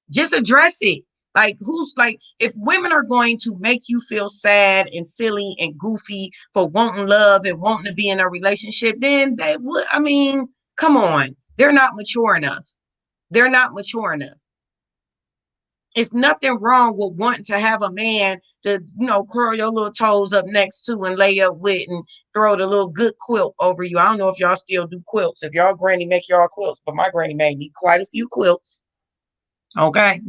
Just address it. Like, who's like, if women are going to make you feel sad and silly and goofy for wanting love and wanting to be in a relationship, then they would, I mean, come on. They're not mature enough. They're not mature enough. It's nothing wrong with wanting to have a man to, you know, curl your little toes up next to and lay up with and throw the little good quilt over you. I don't know if y'all still do quilts. If y'all granny make y'all quilts, but my granny made me quite a few quilts. Okay.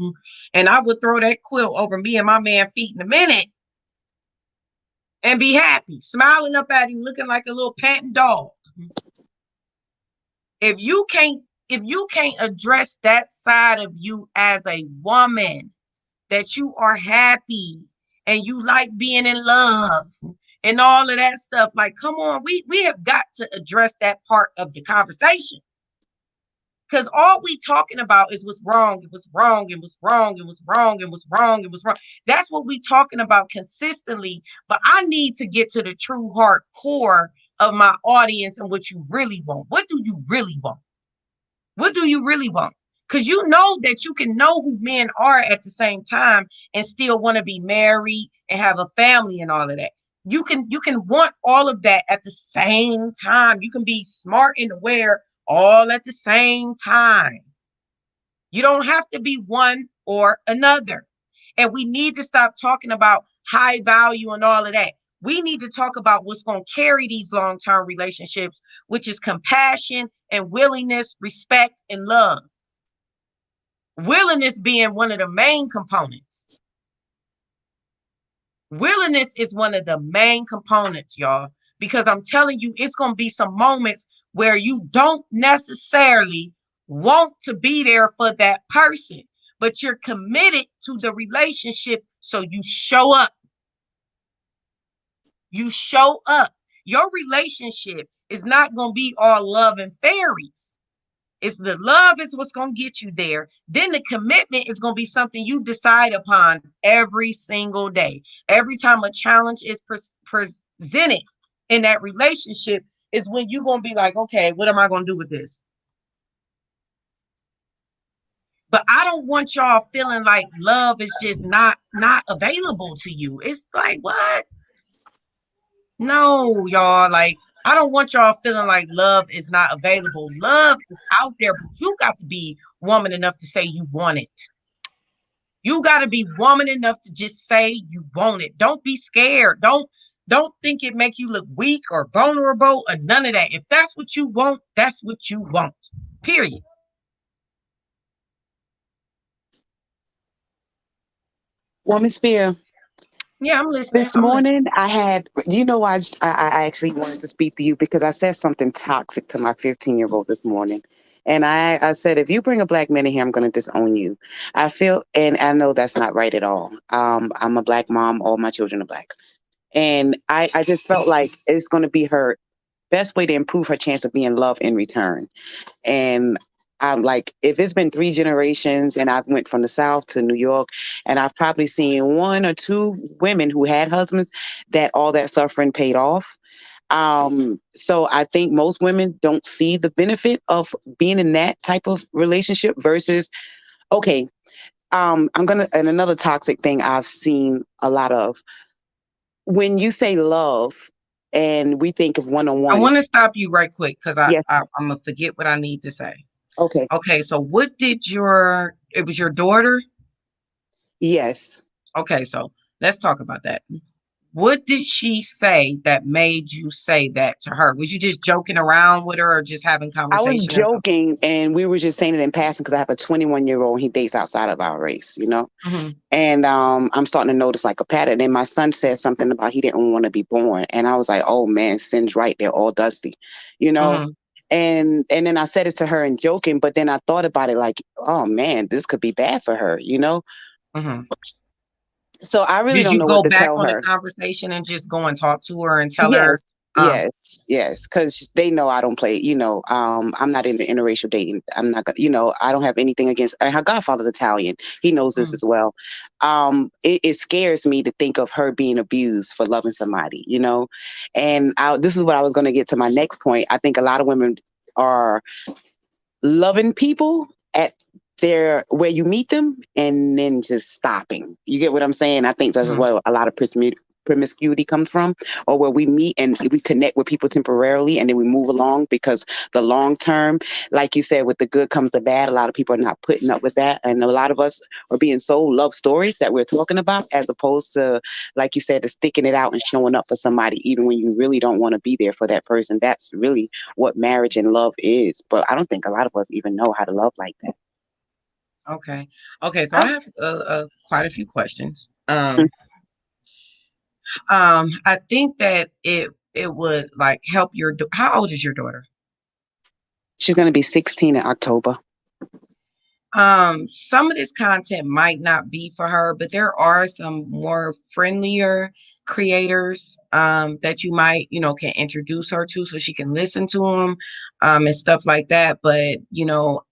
And I would throw that quilt over me and my man feet in a minute and be happy, smiling up at him, looking like a little panting dog. If you can't if you can't address that side of you as a woman, that you are happy and you like being in love and all of that stuff, like, come on, we have got to address that part of the conversation. Because all we talking about is what's wrong, it was wrong, it was wrong, it was wrong, it was wrong, it was wrong. That's what we talking about consistently. But I need to get to the true heart core of my audience and what you really want. What do you really want? What do you really want? Because you know that you can know who men are at the same time and still want to be married and have a family and all of that. You can want all of that at the same time. You can be smart and aware all at the same time. You don't have to be one or another. And we need to stop talking about high value and all of that. We need to talk about what's going to carry these long-term relationships, which is compassion and willingness, respect, and love. Willingness being one of the main components. Willingness is one of the main components, y'all, because I'm telling you, it's going to be some moments where you don't necessarily want to be there for that person, but you're committed to the relationship. So you show up. You show up. Your relationship is not going to be all love and fairies. It's the love is what's going to get you there. Then the commitment is going to be something you decide upon every single day. Every time a challenge is presented in that relationship is when you're going to be like, okay, what am I going to do with this? But I don't want y'all feeling like love is just not available to you. It's like, what? No, y'all, like, I don't want y'all feeling like love is not available. Love is out there, but you got to be woman enough to say you want it. You got to be woman enough to just say you want it. Don't be scared. Don't think it make you look weak or vulnerable or none of that. If that's what you want, that's what you want. Period. Woman Spear, Yeah, I'm listening. this morning I had, do you know why I actually wanted to speak to you? Because I said something toxic to my 15-year-old this morning. And I said, if you bring a black man in here, I'm going to disown you. I feel, and I know that's not right at all. I'm a black mom. All my children are black. And I just felt like it's going to be her best way to improve her chance of being loved in return. And I'm like, if it's been 3 generations and I've went from the South to New York, and I've probably seen 1 or 2 women who had husbands that all that suffering paid off. So I think most women don't see the benefit of being in that type of relationship versus, okay, and another toxic thing I've seen a lot of, when you say love and we think of I one-on-one. want to stop you right quick because Yes. I'm going to forget what I need to say. Okay. Okay, so what did it was your daughter? Yes. Okay, so let's talk about that. What did she say that made you say that to her? Was you just joking around with her or just having I conversation? was joking, and we were just saying it in passing because I have a 21-year-old. He dates outside of our race, you know? Mm-hmm. And I'm starting to notice like a pattern. And my son said something about he didn't want to be born. And I was like, oh man, sin's right. They're all dusty, you know? Mm-hmm. And then I said it to her in joking, but then I thought about it like, oh man, this could be bad for her, you know? Mm-hmm. So I really Did don't you know go what to back tell on the her. conversation and just go and talk to her and tell her? Yes, because they know I don't play, you know, I'm not into interracial dating. I'm not gonna, you know, I don't have anything against, her godfather's Italian. He knows this as well. It scares me to think of her being abused for loving somebody, you know, and this is what I was going to get to my next point. I think a lot of women are loving people at where you meet them and then just stopping. You get what I'm saying? I think that's where a lot of promiscuity comes from, or where we meet and we connect with people temporarily and then we move along, because the long term, like you said, with the good comes the bad. A lot of people are not putting up with that, and a lot of us are being sold love stories that we're talking about, as opposed to, like you said, to sticking it out and showing up for somebody even when you really don't want to be there for that person. That's really what marriage and love is. But I don't think a lot of us even know how to love like that. Okay, so I have quite a few questions. I think that it would like help how old is your daughter? She's going to be 16 in October. Some of this content might not be for her, but there are some more friendlier creators that you might, can introduce her to so she can listen to them and stuff like that. But,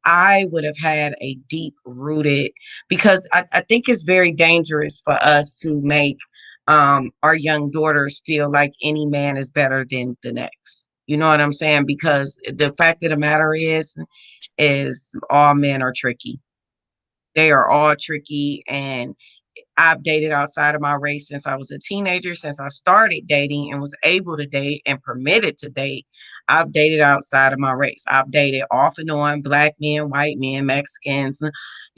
I would have had a deep rooted, because I think it's very dangerous for us to make our young daughters feel like any man is better than the next. You know what I'm saying? Because the fact of the matter is all men are tricky. They are all tricky, and I've dated outside of my race since I was a teenager, since I started dating and was able to date and permitted to date. I've dated outside of my race. I've dated off and on black men, white men, Mexicans.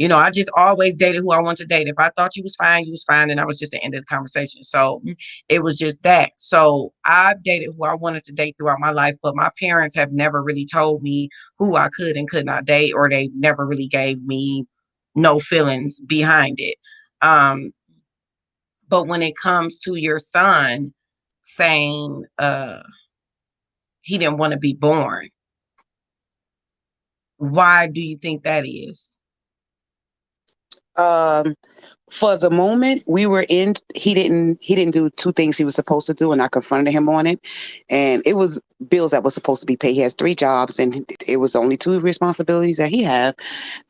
I just always dated who I wanted to date. If I thought you was fine, and I was just the end of the conversation. So it was just that. So I've dated who I wanted to date throughout my life, but my parents have never really told me who I could and could not date, or they never really gave me no feelings behind it. Um, but when it comes to your son saying he didn't want to be born, why do you think that is? Um, for the moment we were in, he didn't do two things he was supposed to do, and I confronted him on it. And it was bills that were supposed to be paid. He has 3 jobs, and it was only 2 responsibilities that he had.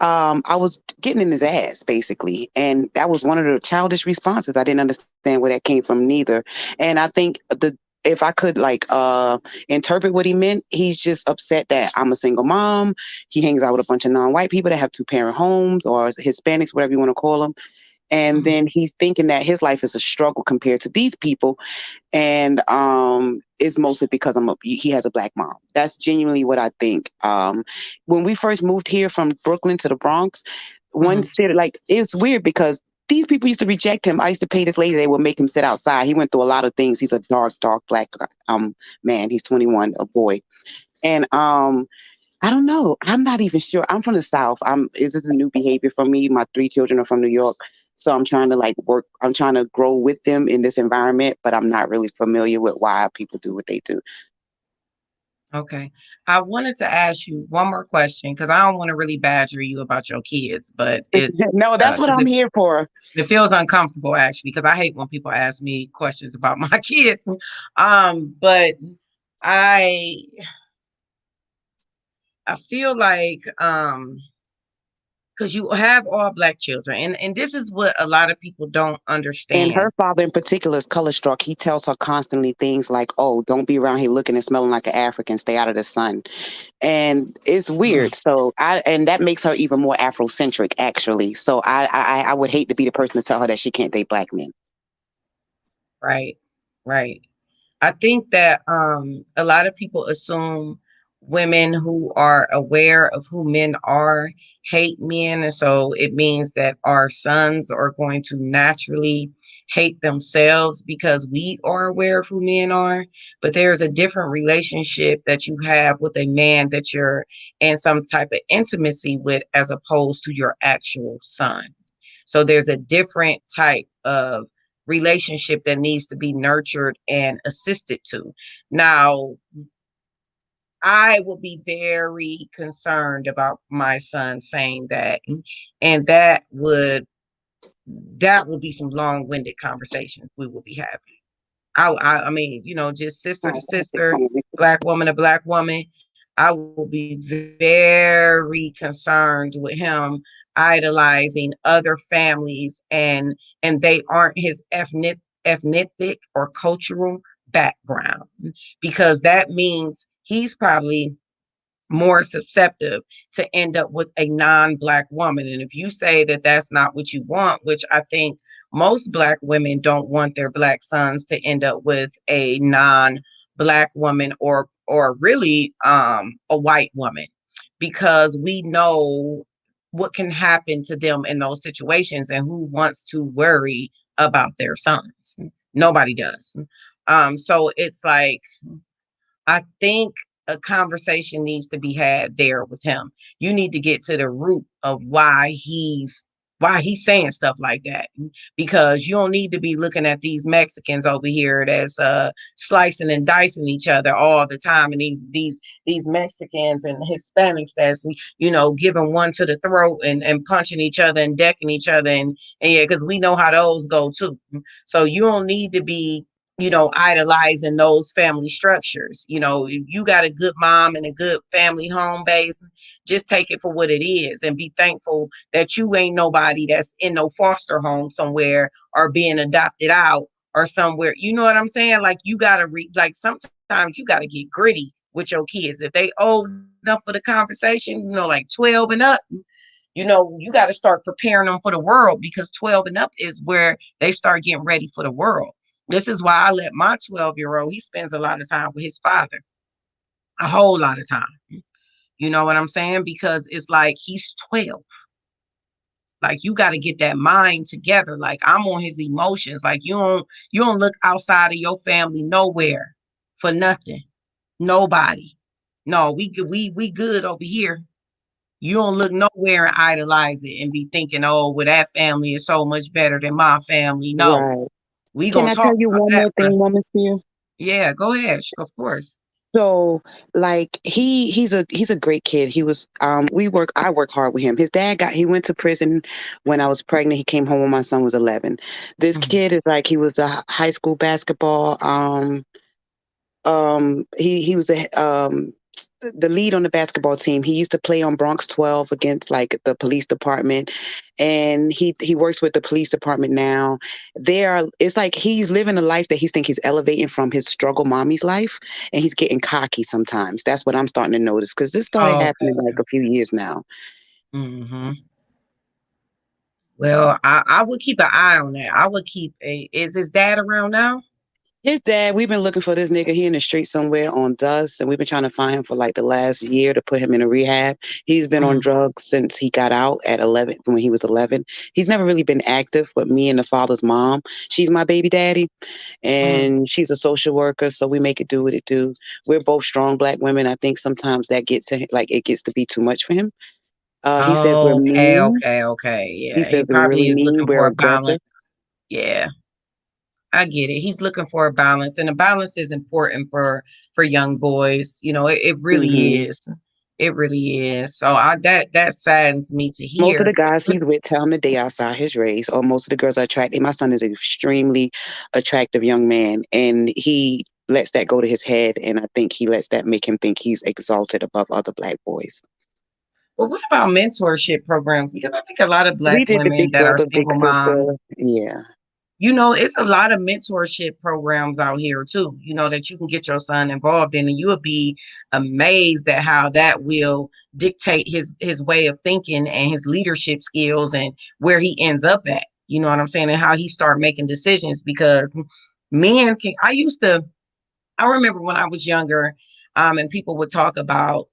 I was getting in his ass basically, and that was one of the childish responses. I didn't understand where that came from neither. And I think if I could interpret what he meant, he's just upset that I'm a single mom. He hangs out with a bunch of non-white people that have 2-parent homes, or Hispanics, whatever you want to call them. And then he's thinking that his life is a struggle compared to these people, and it's mostly because he has a black mom. That's genuinely what I think. When we first moved here from Brooklyn to the Bronx, one city, it's weird because these people used to reject him. I used to pay this lady; they would make him sit outside. He went through a lot of things. He's a dark black man. He's 21, a boy, and I don't know. I'm not even sure. I'm from the South. Is this a new behavior for me? My 3 children are from New York. So I'm trying to work. I'm trying to grow with them in this environment, but I'm not really familiar with why people do what they do. Okay. I wanted to ask you one more question, because I don't want to really badger you about your kids, but it's No, that's what 'cause I'm here for. it feels uncomfortable actually, because I hate when people ask me questions about my kids. But I I feel like because you have all black children, and this is what a lot of people don't And her understand. father in particular is color struck. He tells her constantly things like, "Oh, don't be around here looking and smelling like an African. Stay out of the sun." And it's Mm, weird. And that makes her even more Afrocentric, actually. So I would hate to be the person to tell her that she can't date black men. right, right. I think that a lot of people assume women who are aware of who men are hate men. And so it means that our sons are going to naturally hate themselves because we are aware of who men are. But there's a different relationship that you have with a man that you're in some type of intimacy with, as opposed to your actual son. So there's a different type of relationship that needs to be nurtured and assisted to. Now, I will be very concerned about my son saying that, and that would be some long-winded conversations we will be having. I mean, just sister to sister, black woman to black woman. I will be very concerned with him idolizing other families, and they aren't his ethnic or cultural background, because that means he's probably more susceptible to end up with a non-black woman. And if you say that that's not what you want, which I think most black women don't want their black sons to end up with a non-black woman, or really a white woman, because we know what can happen to them in those situations, and who wants to worry about their sons? Nobody does. So it's like, I think a conversation needs to be had there with him. You need to get to the root of why why he's saying stuff like that, because you don't need to be looking at these Mexicans over here that's slicing and dicing each other all the time, and these Mexicans and Hispanics that's giving one to the throat and punching each other and decking each other, and yeah, because we know how those go too. So you don't need to be idolizing those family structures. If you got a good mom and a good family home base, just take it for what it is and be thankful that you ain't nobody that's in no foster home somewhere or being adopted out or somewhere. You know what I'm saying? Like, you gotta like, sometimes you gotta get gritty with your kids. If they old enough for the conversation, like 12 and up, you got to start preparing them for the world, because 12 and up is where they start getting ready for the world. This is why I let my 12-year-old, he spends a lot of time with his father, a whole lot of time. You know what I'm saying? Because it's like, he's 12. Like, you got to get that mind together. Like, I'm on his emotions. Like, you don't look outside of your family nowhere for nothing. Nobody. No, we good over here. You don't look nowhere and idolize it and be thinking, oh, well, that family is so much better than my family. No, Right. we Can gonna I talk tell you about one that, more bro. thing, Woman Sphere? Yeah, go ahead. Of course. So, like, he's a great kid. He was I work hard with him. His dad he went to prison when I was pregnant. He came home when my son was 11. This Mhm. kid is like, he was a high school basketball he was the lead on the basketball team. He used to play on Bronx 12 against like the police department, and he works with the police department now. It's like he's living a life that he's elevating from his struggle mommy's life, and he's getting cocky sometimes. That's what I'm starting to notice, because this started Oh, happening like okay. a few years now. Hmm. Well, I would keep an eye on that. I would keep is his dad around now? His dad, we've been looking for this nigga. He in the street somewhere on dust, and we've been trying to find him for like the last year to put him in a rehab. He's been on Mhm. drugs since he got out at 11, when he was 11. He's never really been active, but me and the father's mom, she's my baby daddy, Mhm. and she's a social worker, so we make it do what it do. We're both strong Black women. I think sometimes that gets to like, it gets to be too much for him. He says we're Okay, mean. okay, okay. He Yeah, he says we're probably really is mean. looking We're for a aggressive. balance. Yeah, I get it. He's looking for a balance, and a balance is important for young boys. It really Hmm. is. It really is. So that saddens me to Most of hear. the guys he's with tell him to stay outside his race, or most of the girls are attracted. My son is an extremely attractive young man, and he lets that go to his head, and I think he lets that make him think he's exalted above other Black boys. Well, what about mentorship programs? Because I think a lot of Black We did the women big that are brother, big single moms, sister. Yeah. it's a lot of mentorship programs out here too, that you can get your son involved in, and you will be amazed at how that will dictate his way of thinking and his leadership skills and where he ends up at. You know what I'm saying? And how he start making decisions, because men can I remember when I was younger, and people would talk about,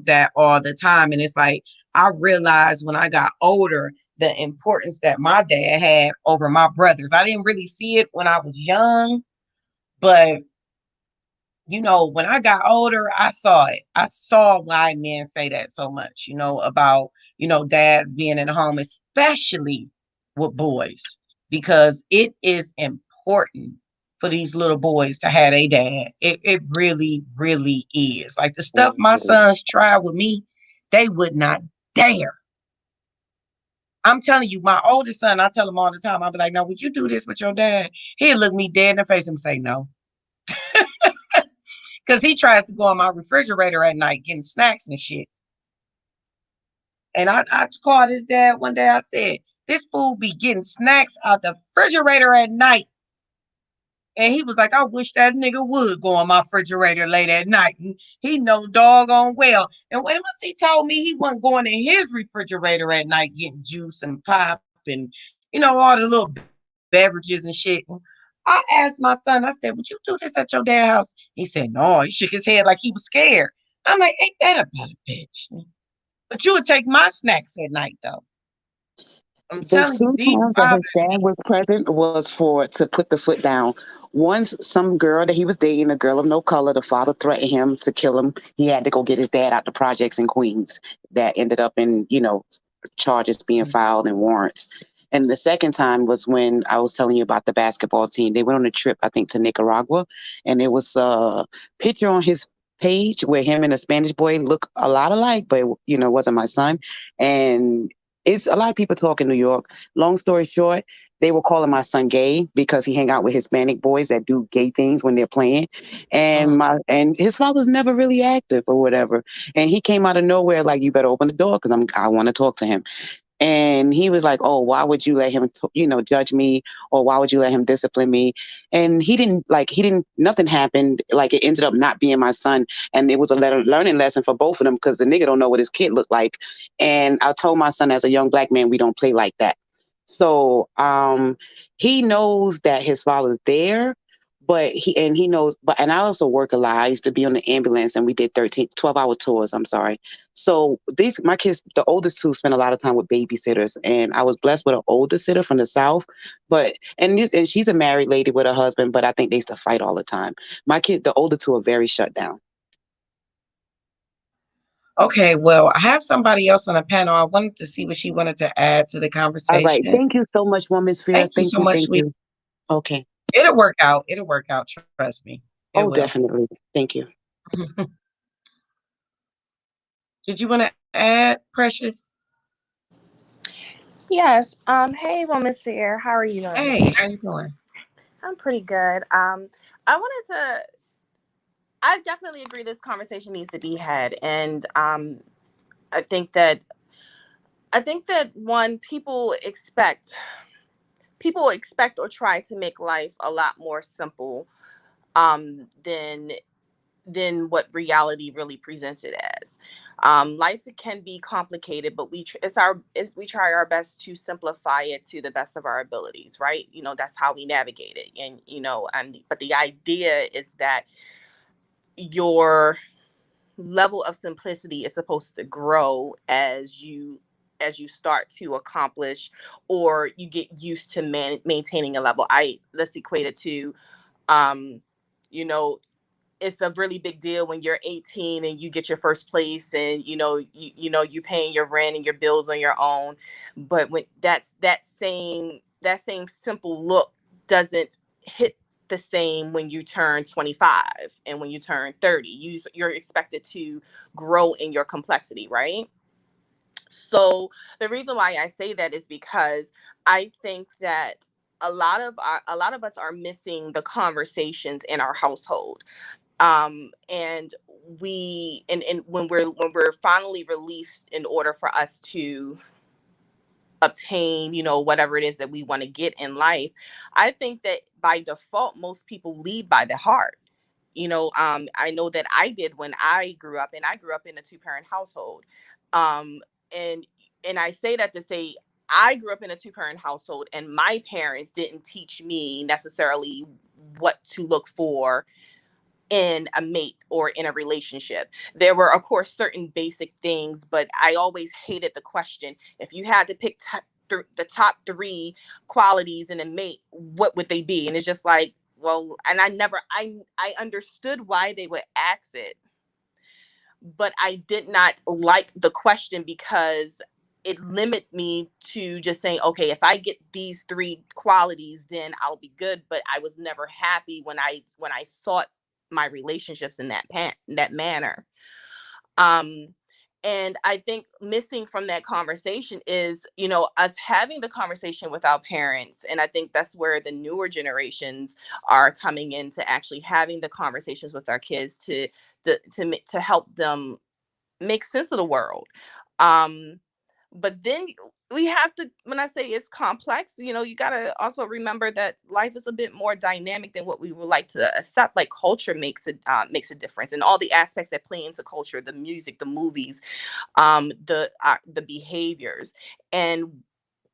that all the time. And it's like, I realized when I got older, the importance that my dad had over my brothers. I didn't really see it when I was young, but when I got older, I saw it. I saw why men say that so much, about, dads being in the home, especially with boys, because it is important for these little boys to have a dad. It really, really is. Like, the stuff my sons tried with me, they would not dare. I'm telling you, my oldest son, I tell him all the time, I'll be like, no, would you do this with your dad? He'll look me dead in the face and say no. Because he tries to go in my refrigerator at night getting snacks and shit. And I called his dad one day. I said, this fool be getting snacks out the refrigerator at night. And he was like, I wish that nigga would go in my refrigerator late at night. He know doggone well. And once he told me he wasn't going in his refrigerator at night getting juice and pop and, all the little beverages and shit. I asked my son, I said, would you do this at your dad's house? He said, no. He shook his head like he was scared. I'm like, ain't that about a bitch? But you would take my snacks at night, though. I'm The telling you, two these times that his bothers dad me. was present was to put the foot down. Once, some girl that he was dating, a girl of no color, the father threatened him to kill him. He had to go get his dad out the projects in Queens. That ended up in, charges being Mhm. filed and warrants. And the second time was when I was telling you about the basketball team. They went on a trip, I think, to Nicaragua, and there was a picture on his page where him and a Spanish boy look a lot alike, but it wasn't my son. And it's a lot of people talk in New York. Long story short, they were calling my son gay because he hang out with Hispanic boys that do gay things when they're playing. And Mhm. and his father's never really active or whatever. And he came out of nowhere like, you better open the door because I want to talk to him. And he was like, "Oh, why would you let him, judge me, or why would you let him discipline me?" And nothing happened. Like, it ended up not being my son, and it was a learning lesson for both of them because the nigga don't know what his kid looked like. And I told my son, as a young black man, we don't play like that. So, he knows that his father's there, but he knows. But and I also work a lot. I used to be on the ambulance, and we did 12-hour tours. I'm sorry. So my kids, the oldest two, spend a lot of time with babysitters, and I was blessed with an older sitter from the South. And she's a married lady with her husband, but I think they used to fight all the time. My kid, the older two, are very shut down. Okay, well, I have somebody else on the panel. I wanted to see what she wanted to add to the All right. conversation. Thank you so much, Woman Sphere. Thank you Thank so you. much, Thank sweet. you. Okay. It'll work out. It'll work out. Trust me. It Oh, will. definitely. Thank you. Did you want to add, Precious? Yes. Hey, Woman Sphere. How are you doing? Hey, how you doing? I'm pretty good. I wanted to. I definitely agree. This conversation needs to be had, and I think that one people expect or try to make life a lot more simple than what reality really presents it as. Life can be complicated, but we try our best to simplify it to the best of our abilities, right? That's how we navigate it, and but the idea is that your level of simplicity is supposed to grow as you start to accomplish or you get used to maintaining a level. Let's equate it to um you know it's a really big deal when you're 18 and you get your first place, and you paying your rent and your bills on your own. But when that same simple look doesn't hit the same when you turn 25 and when you turn 30. You're expected to grow in your complexity, right? So the reason why I say that is because I think that a lot of us are missing the conversations in our household. And when we're finally released, in order for us to obtain, whatever it is that we want to get in life, I think that by default most people lead by the heart. I know that I did when I grew up, and I grew up in a two-parent household. um and I say that to say I grew up in a two-parent household, and my parents didn't teach me necessarily what to look for in a mate or in a relationship. There were, of course, certain basic things, but I always hated the question: if you had to pick the top three qualities in a mate, what would they be? And it's just like, well, and I understood why they would ask it, but I did not like the question because it limited me to just saying, okay, if I get these three qualities, then I'll be good. But I was never happy when I sought my relationships in that manner. Um, and I think missing from that conversation is, us having the conversation with our parents. And I think that's where the newer generations are coming in, to actually having the conversations with our kids to help them make sense of the world. Um, but then we have to, when I say it's complex, you got to also remember that life is a bit more dynamic than what we would like to accept. Like, culture makes a difference, and all the aspects that play into culture, the music, the movies, the behaviors. And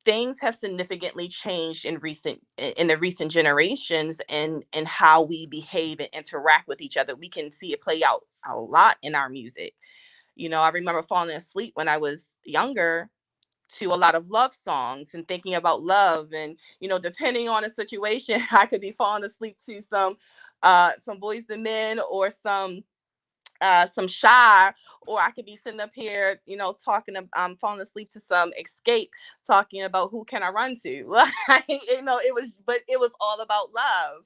things have significantly changed in the recent generations, and how we behave and interact with each other. We can see it play out a lot in our music. I remember falling asleep when I was younger to a lot of love songs and thinking about love. And, depending on the situation, I could be falling asleep to some Boys to Men, or some some shy, or I could be sitting up here, talking, falling asleep to some Escape, talking about who can I run to. Like, it was all about love.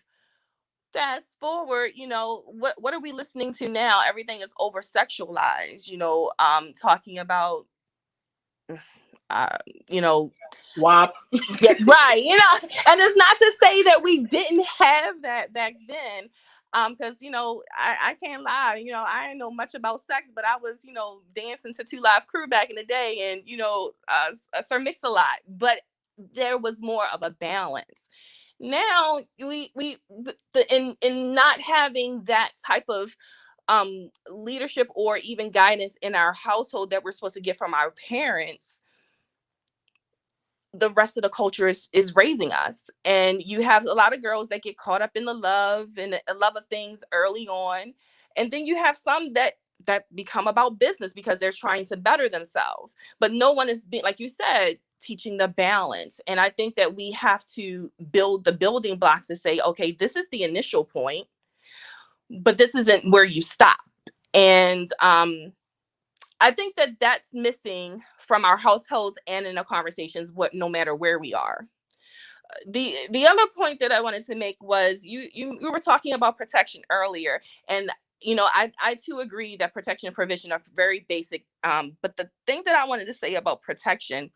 Fast forward, what are we listening to now? Everything is over sexualized, talking about, uh, you know, WAP. yeah, right. And it's not to say that we didn't have that back then. Because I can't lie, I didn't know much about sex, but I was, dancing to Two Live Crew back in the day, and Sir Mix-a-Lot. But there was more of a balance. Now in not having that type of leadership or even guidance in our household that we're supposed to get from our parents, the rest of the culture is raising us. And you have a lot of girls that get caught up in the love and the love of things early on, and then you have some that become about business because they're trying to better themselves, but no one is being, like you said, teaching the balance. And I think that we have to build the building blocks to say, okay, this is the initial point, but this isn't where you stop. And I think that that's missing from our households and in our conversations, no matter where we are. The other point that I wanted to make was you were talking about protection earlier, and I too agree that protection and provision are very basic. But the thing that I wanted to say about protection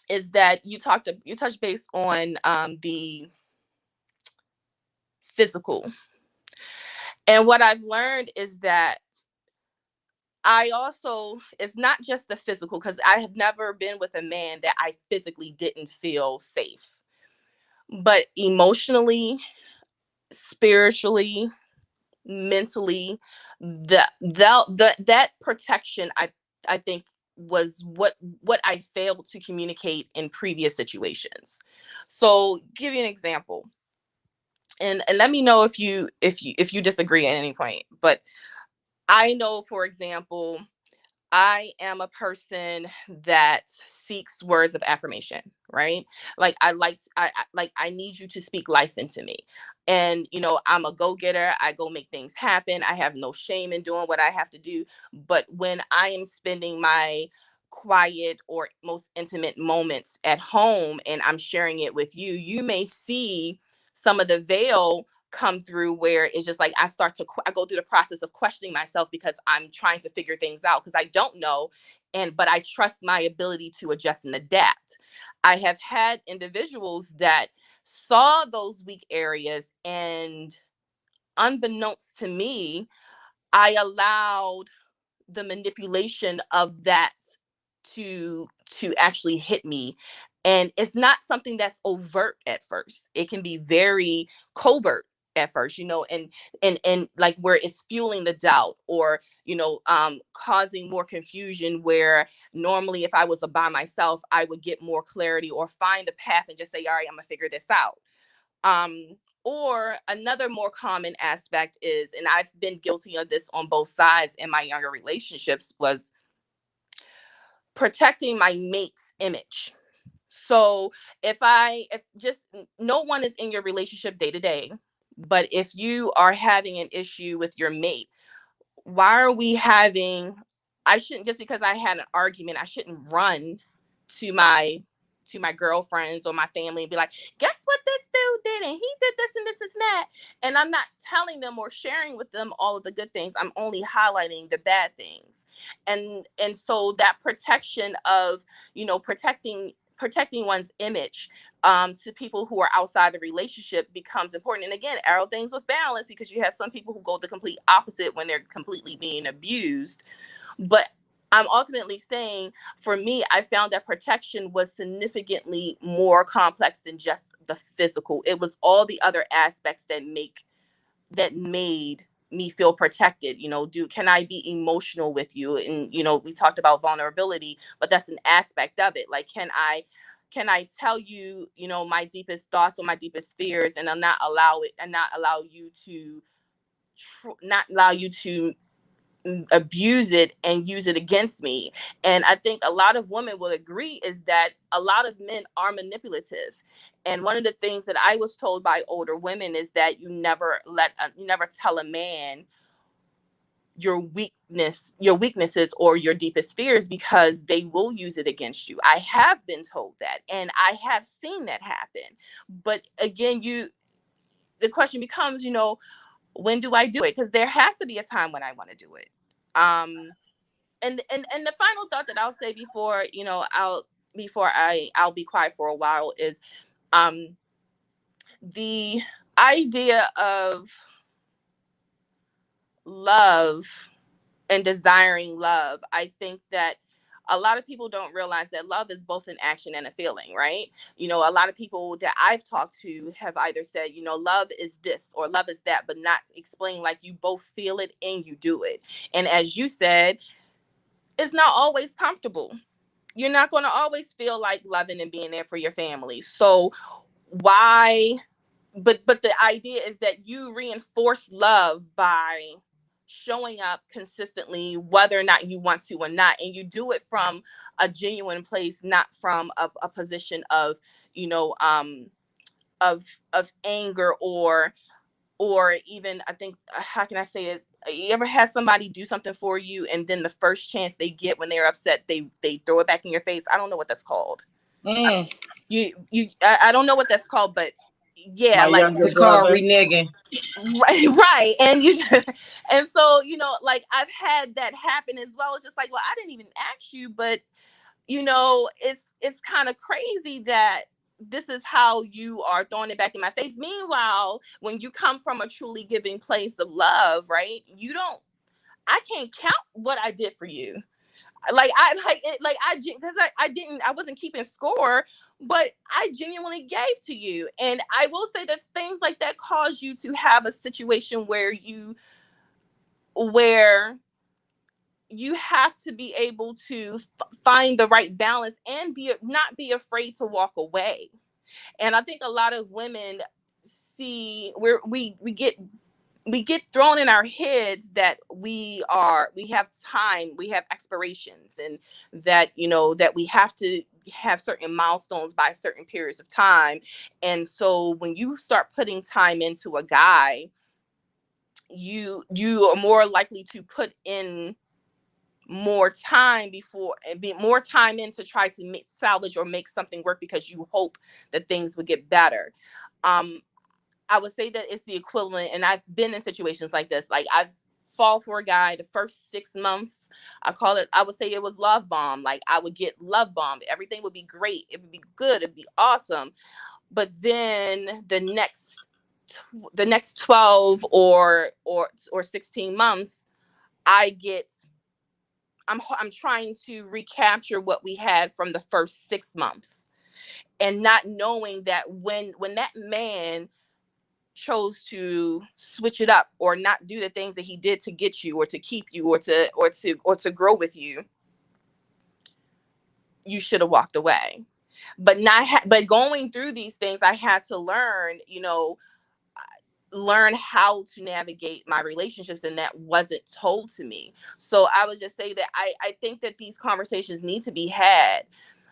is that you touched base on the physical, and what I've learned is that it's not just the physical, because I have never been with a man that I physically didn't feel safe, but emotionally, spiritually, mentally, that protection, I think, was what I failed to communicate in previous situations. So give you an example, and let me know if you disagree at any point. But I know, for example, I am a person that seeks words of affirmation, right? Like I need you to speak life into me. And I'm a go-getter. I go make things happen. I have no shame in doing what I have to do. But when I am spending my quiet or most intimate moments at home and I'm sharing it with you, you may see some of the veil come through, where it's just like I go through the process of questioning myself because I'm trying to figure things out because I don't know, but I trust my ability to adjust and adapt. I have had individuals that saw those weak areas, and unbeknownst to me, I allowed the manipulation of that to actually hit me. And it's not something that's overt at first. It can be very covert at first, and like where it's fueling the doubt, or causing more confusion, where normally if I was by myself I would get more clarity or find a path and just say, all right, I'm gonna figure this out. Or another more common aspect is, and I've been guilty of this on both sides in my younger relationships, was protecting my mate's image. So if just no one is in your relationship day to day, but if you are having an issue with your mate, why are we having, I shouldn't, just because I had an argument, I shouldn't run to my girlfriends or my family and be like, guess what this dude did, and he did this and this and that. And I'm not telling them or sharing with them all of the good things. I'm only highlighting the bad things. And so that protection of, protecting one's image to people who are outside the relationship becomes important. And again, arrow things with balance, because you have some people who go the complete opposite when they're completely being abused. But I'm ultimately saying, for me, I found that protection was significantly more complex than just the physical. It was all the other aspects that made me feel protected. Can I be emotional with you? And we talked about vulnerability, but that's an aspect of it. Like, can I tell you, my deepest thoughts or my deepest fears, and I'll not allow it, and not allow you to abuse it and use it against me. And I think a lot of women will agree is that a lot of men are manipulative. And one of the things that I was told by older women is that you never tell a man your weaknesses or your deepest fears, because they will use it against you. I have been told that, and I have seen that happen. But again, the question becomes, when do I do it? Because there has to be a time when I want to do it. And the final thought that I'll say before, I'll be quiet for a while is the idea of love and desiring love. I think that a lot of people don't realize that love is both an action and a feeling, right? A lot of people that I've talked to have either said, love is this or love is that, but not explain like you both feel it and you do it. And as you said, it's not always comfortable. You're not going to always feel like loving and being there for your family. So why? But the idea is that you reinforce love by showing up consistently, whether or not you want to or not, and you do it from a genuine place, not from a position of, of anger or even, I think, how can I say this? You ever had somebody do something for you and then the first chance they get when they're upset, they throw it back in your face? I don't know what that's called. Mm, I don't know what that's called, but yeah, my like, younger It's called brother. reneging. right. And and so, like, I've had that happen as well. It's just like, well, I didn't even ask you, but it's kind of crazy that this is how you are throwing it back in my face. Meanwhile, when you come from a truly giving place of love, right? I can't count what I did for you. Like I like it, like I because I wasn't keeping score, but I genuinely gave to you. And I will say that things like that cause you to have a situation where you have to be able to find the right balance and not be afraid to walk away. And I think a lot of women see where we get thrown in our heads that we have time, we have expirations, and that that we have to have certain milestones by certain periods of time. And so when you start putting time into a guy, you are more likely to put in more time before and be more time in to try to salvage or make something work, because you hope that things would get better. I would say that it's the equivalent, and I've been in situations like this. Like, I've fall for a guy the first 6 months. I would say it was love bomb. Like, I would get love bombed. Everything would be great. It would be good. It'd be awesome. But then the next 12 or 16 months, I'm trying to recapture what we had from the first 6 months, and not knowing that when that man chose to switch it up or not do the things that he did to get you or to keep you or to grow with you, you should have walked away. But but going through these things, I had to learn how to navigate my relationships, and that wasn't told to me. So I would just say that I think that these conversations need to be had,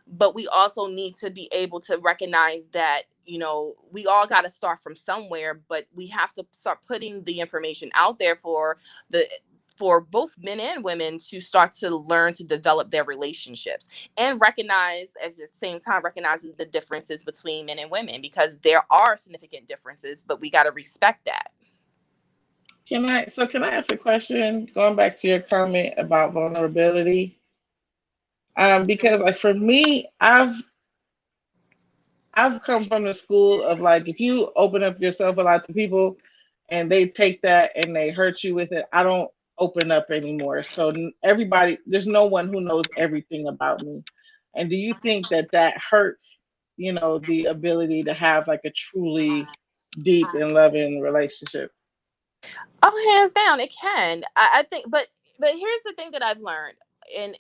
but we also need to be able to recognize that we all got to start from somewhere, but we have to start putting the information out there for both men and women to start to learn to develop their relationships, and recognize at the same time recognizes the differences between men and women, because there are significant differences, but we got to respect that. Can I ask a question? Going back to your comment about vulnerability, because like for me, I've come from the school of like, if you open up yourself a lot to people and they take that and they hurt you with it, I don't open up anymore. So everybody, there's no one who knows everything about me. And do you think that that hurts, the ability to have like a truly deep and loving relationship? Oh, hands down, it can. I think, but here's the thing that I've learned, and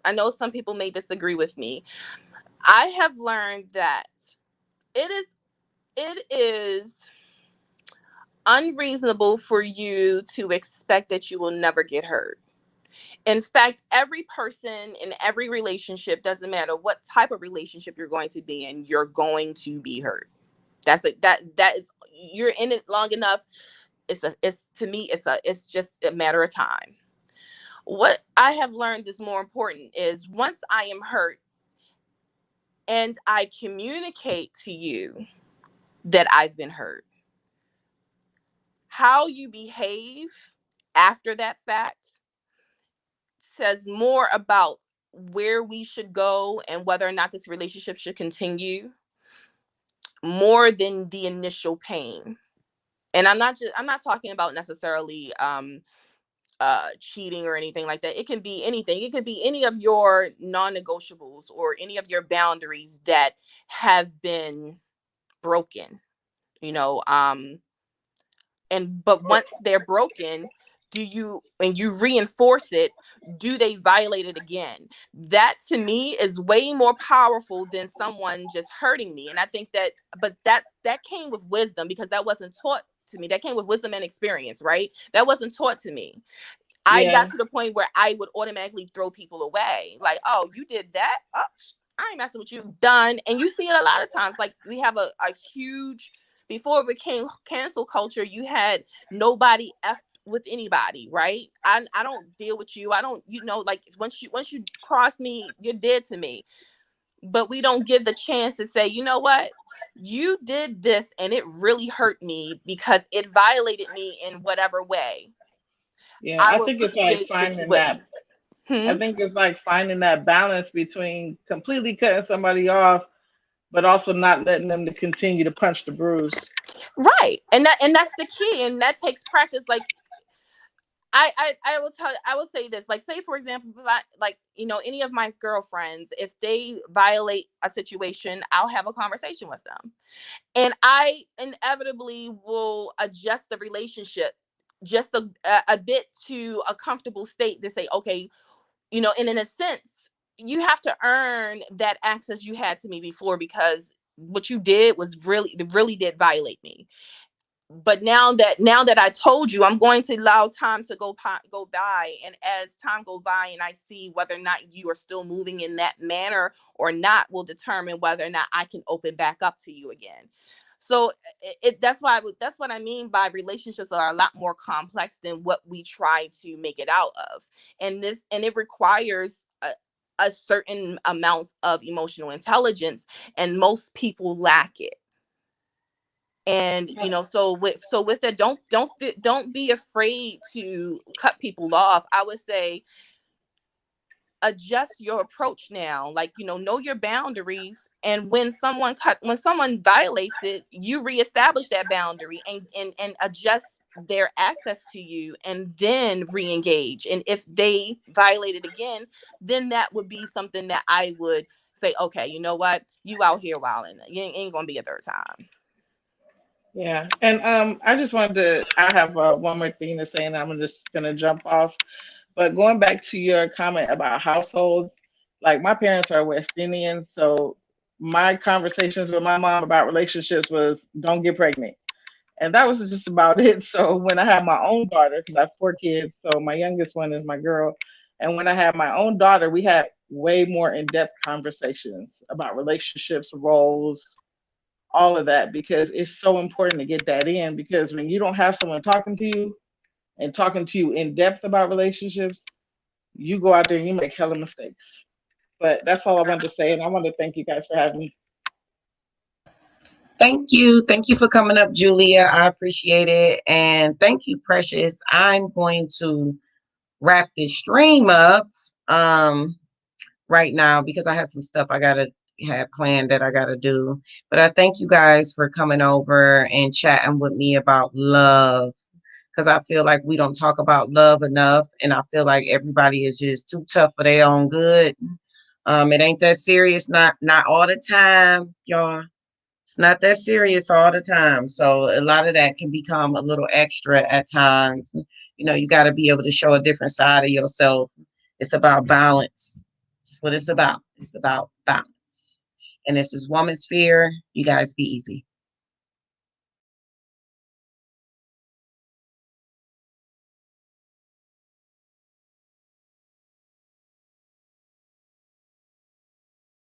I know some people may disagree with me. I have learned that it is it is unreasonable for you to expect that you will never get hurt. In fact, every person in every relationship, doesn't matter what type of relationship you're going to be in, you're going to be hurt. That is, you're in it long enough. to me, it's just a matter of time. What I have learned is more important is once I am hurt and I communicate to you that I've been hurt, how you behave after that fact says more about where we should go and whether or not this relationship should continue, more than the initial pain. And I'm not talking about necessarily cheating or anything like that. It can be anything. It could be any of your non-negotiables or any of your boundaries that have been broken, you know. But once they're broken, and you reinforce it, do they violate it again? That to me is way more powerful than someone just hurting me. And I think that, but that came with wisdom, because that wasn't taught to me. That came with wisdom and experience, right? That wasn't taught to me. I got to the point where I would automatically throw people away. Like, oh, you did that? Oh, I ain't messing with you. Done. And you see it a lot of times. Like, we have a huge, before it became cancel culture, you had nobody F with anybody, right? I don't deal with you. I don't, like once you cross me, you're dead to me. But we don't give the chance to say, you know what? You did this and it really hurt me because it violated me in whatever way. Yeah, I think it's like finding that. I think it's like finding that balance between completely cutting somebody off, but also not letting them to continue to punch the bruise. Right, and that's the key, and that takes practice. Like I will say this. Like, say for example, any of my girlfriends, if they violate a situation, I'll have a conversation with them, and I inevitably will adjust the relationship just a bit to a comfortable state to say, okay, and in a sense, you have to earn that access you had to me before, because what you did was really did violate me. But now that I told you, I'm going to allow time to go by, and as time goes by and I see whether or not you are still moving in that manner or not, will determine whether or not I can open back up to you again. So that's what I mean by relationships are a lot more complex than what we try to make it out of. And it requires a certain amount of emotional intelligence, and most people lack it. And so with that, don't be afraid to cut people off. I would say adjust your approach now. Like, know your boundaries, and when someone violates it, you reestablish that boundary and adjust their access to you, and then re-engage. And if they violate it again, then that would be something that I would say, okay, you know what, you out here wilding, you ain't gonna be a third time. Yeah, and I just I have one more thing to say, and I'm just gonna jump off. But going back to your comment about households, like my parents are West Indian, so my conversations with my mom about relationships was don't get pregnant. And that was just about it. So when I had my own daughter, because I have 4 kids, so my youngest one is my girl. And when I had my own daughter, we had way more in-depth conversations about relationships, roles, all of that, because it's so important to get that in. Because when you don't have someone talking to you and talking to you in depth about relationships, you go out there and you make hella mistakes. But that's all I wanted to say, and I want to thank you guys for having me. Thank you. Thank you for coming up, Julia. I appreciate it. And thank you, Precious. I'm going to wrap this stream up right now, because I have some stuff I gotta have planned that I gotta do. But I thank you guys for coming over and chatting with me about love, because I feel like we don't talk about love enough, and I feel like everybody is just too tough for their own good. It ain't that serious, not all the time, y'all. It's not that serious all the time. So a lot of that can become a little extra at times. You got to be able to show a different side of yourself. It's about balance. It's what it's about. It's about balance. And this is Woman Sphere. You guys be easy.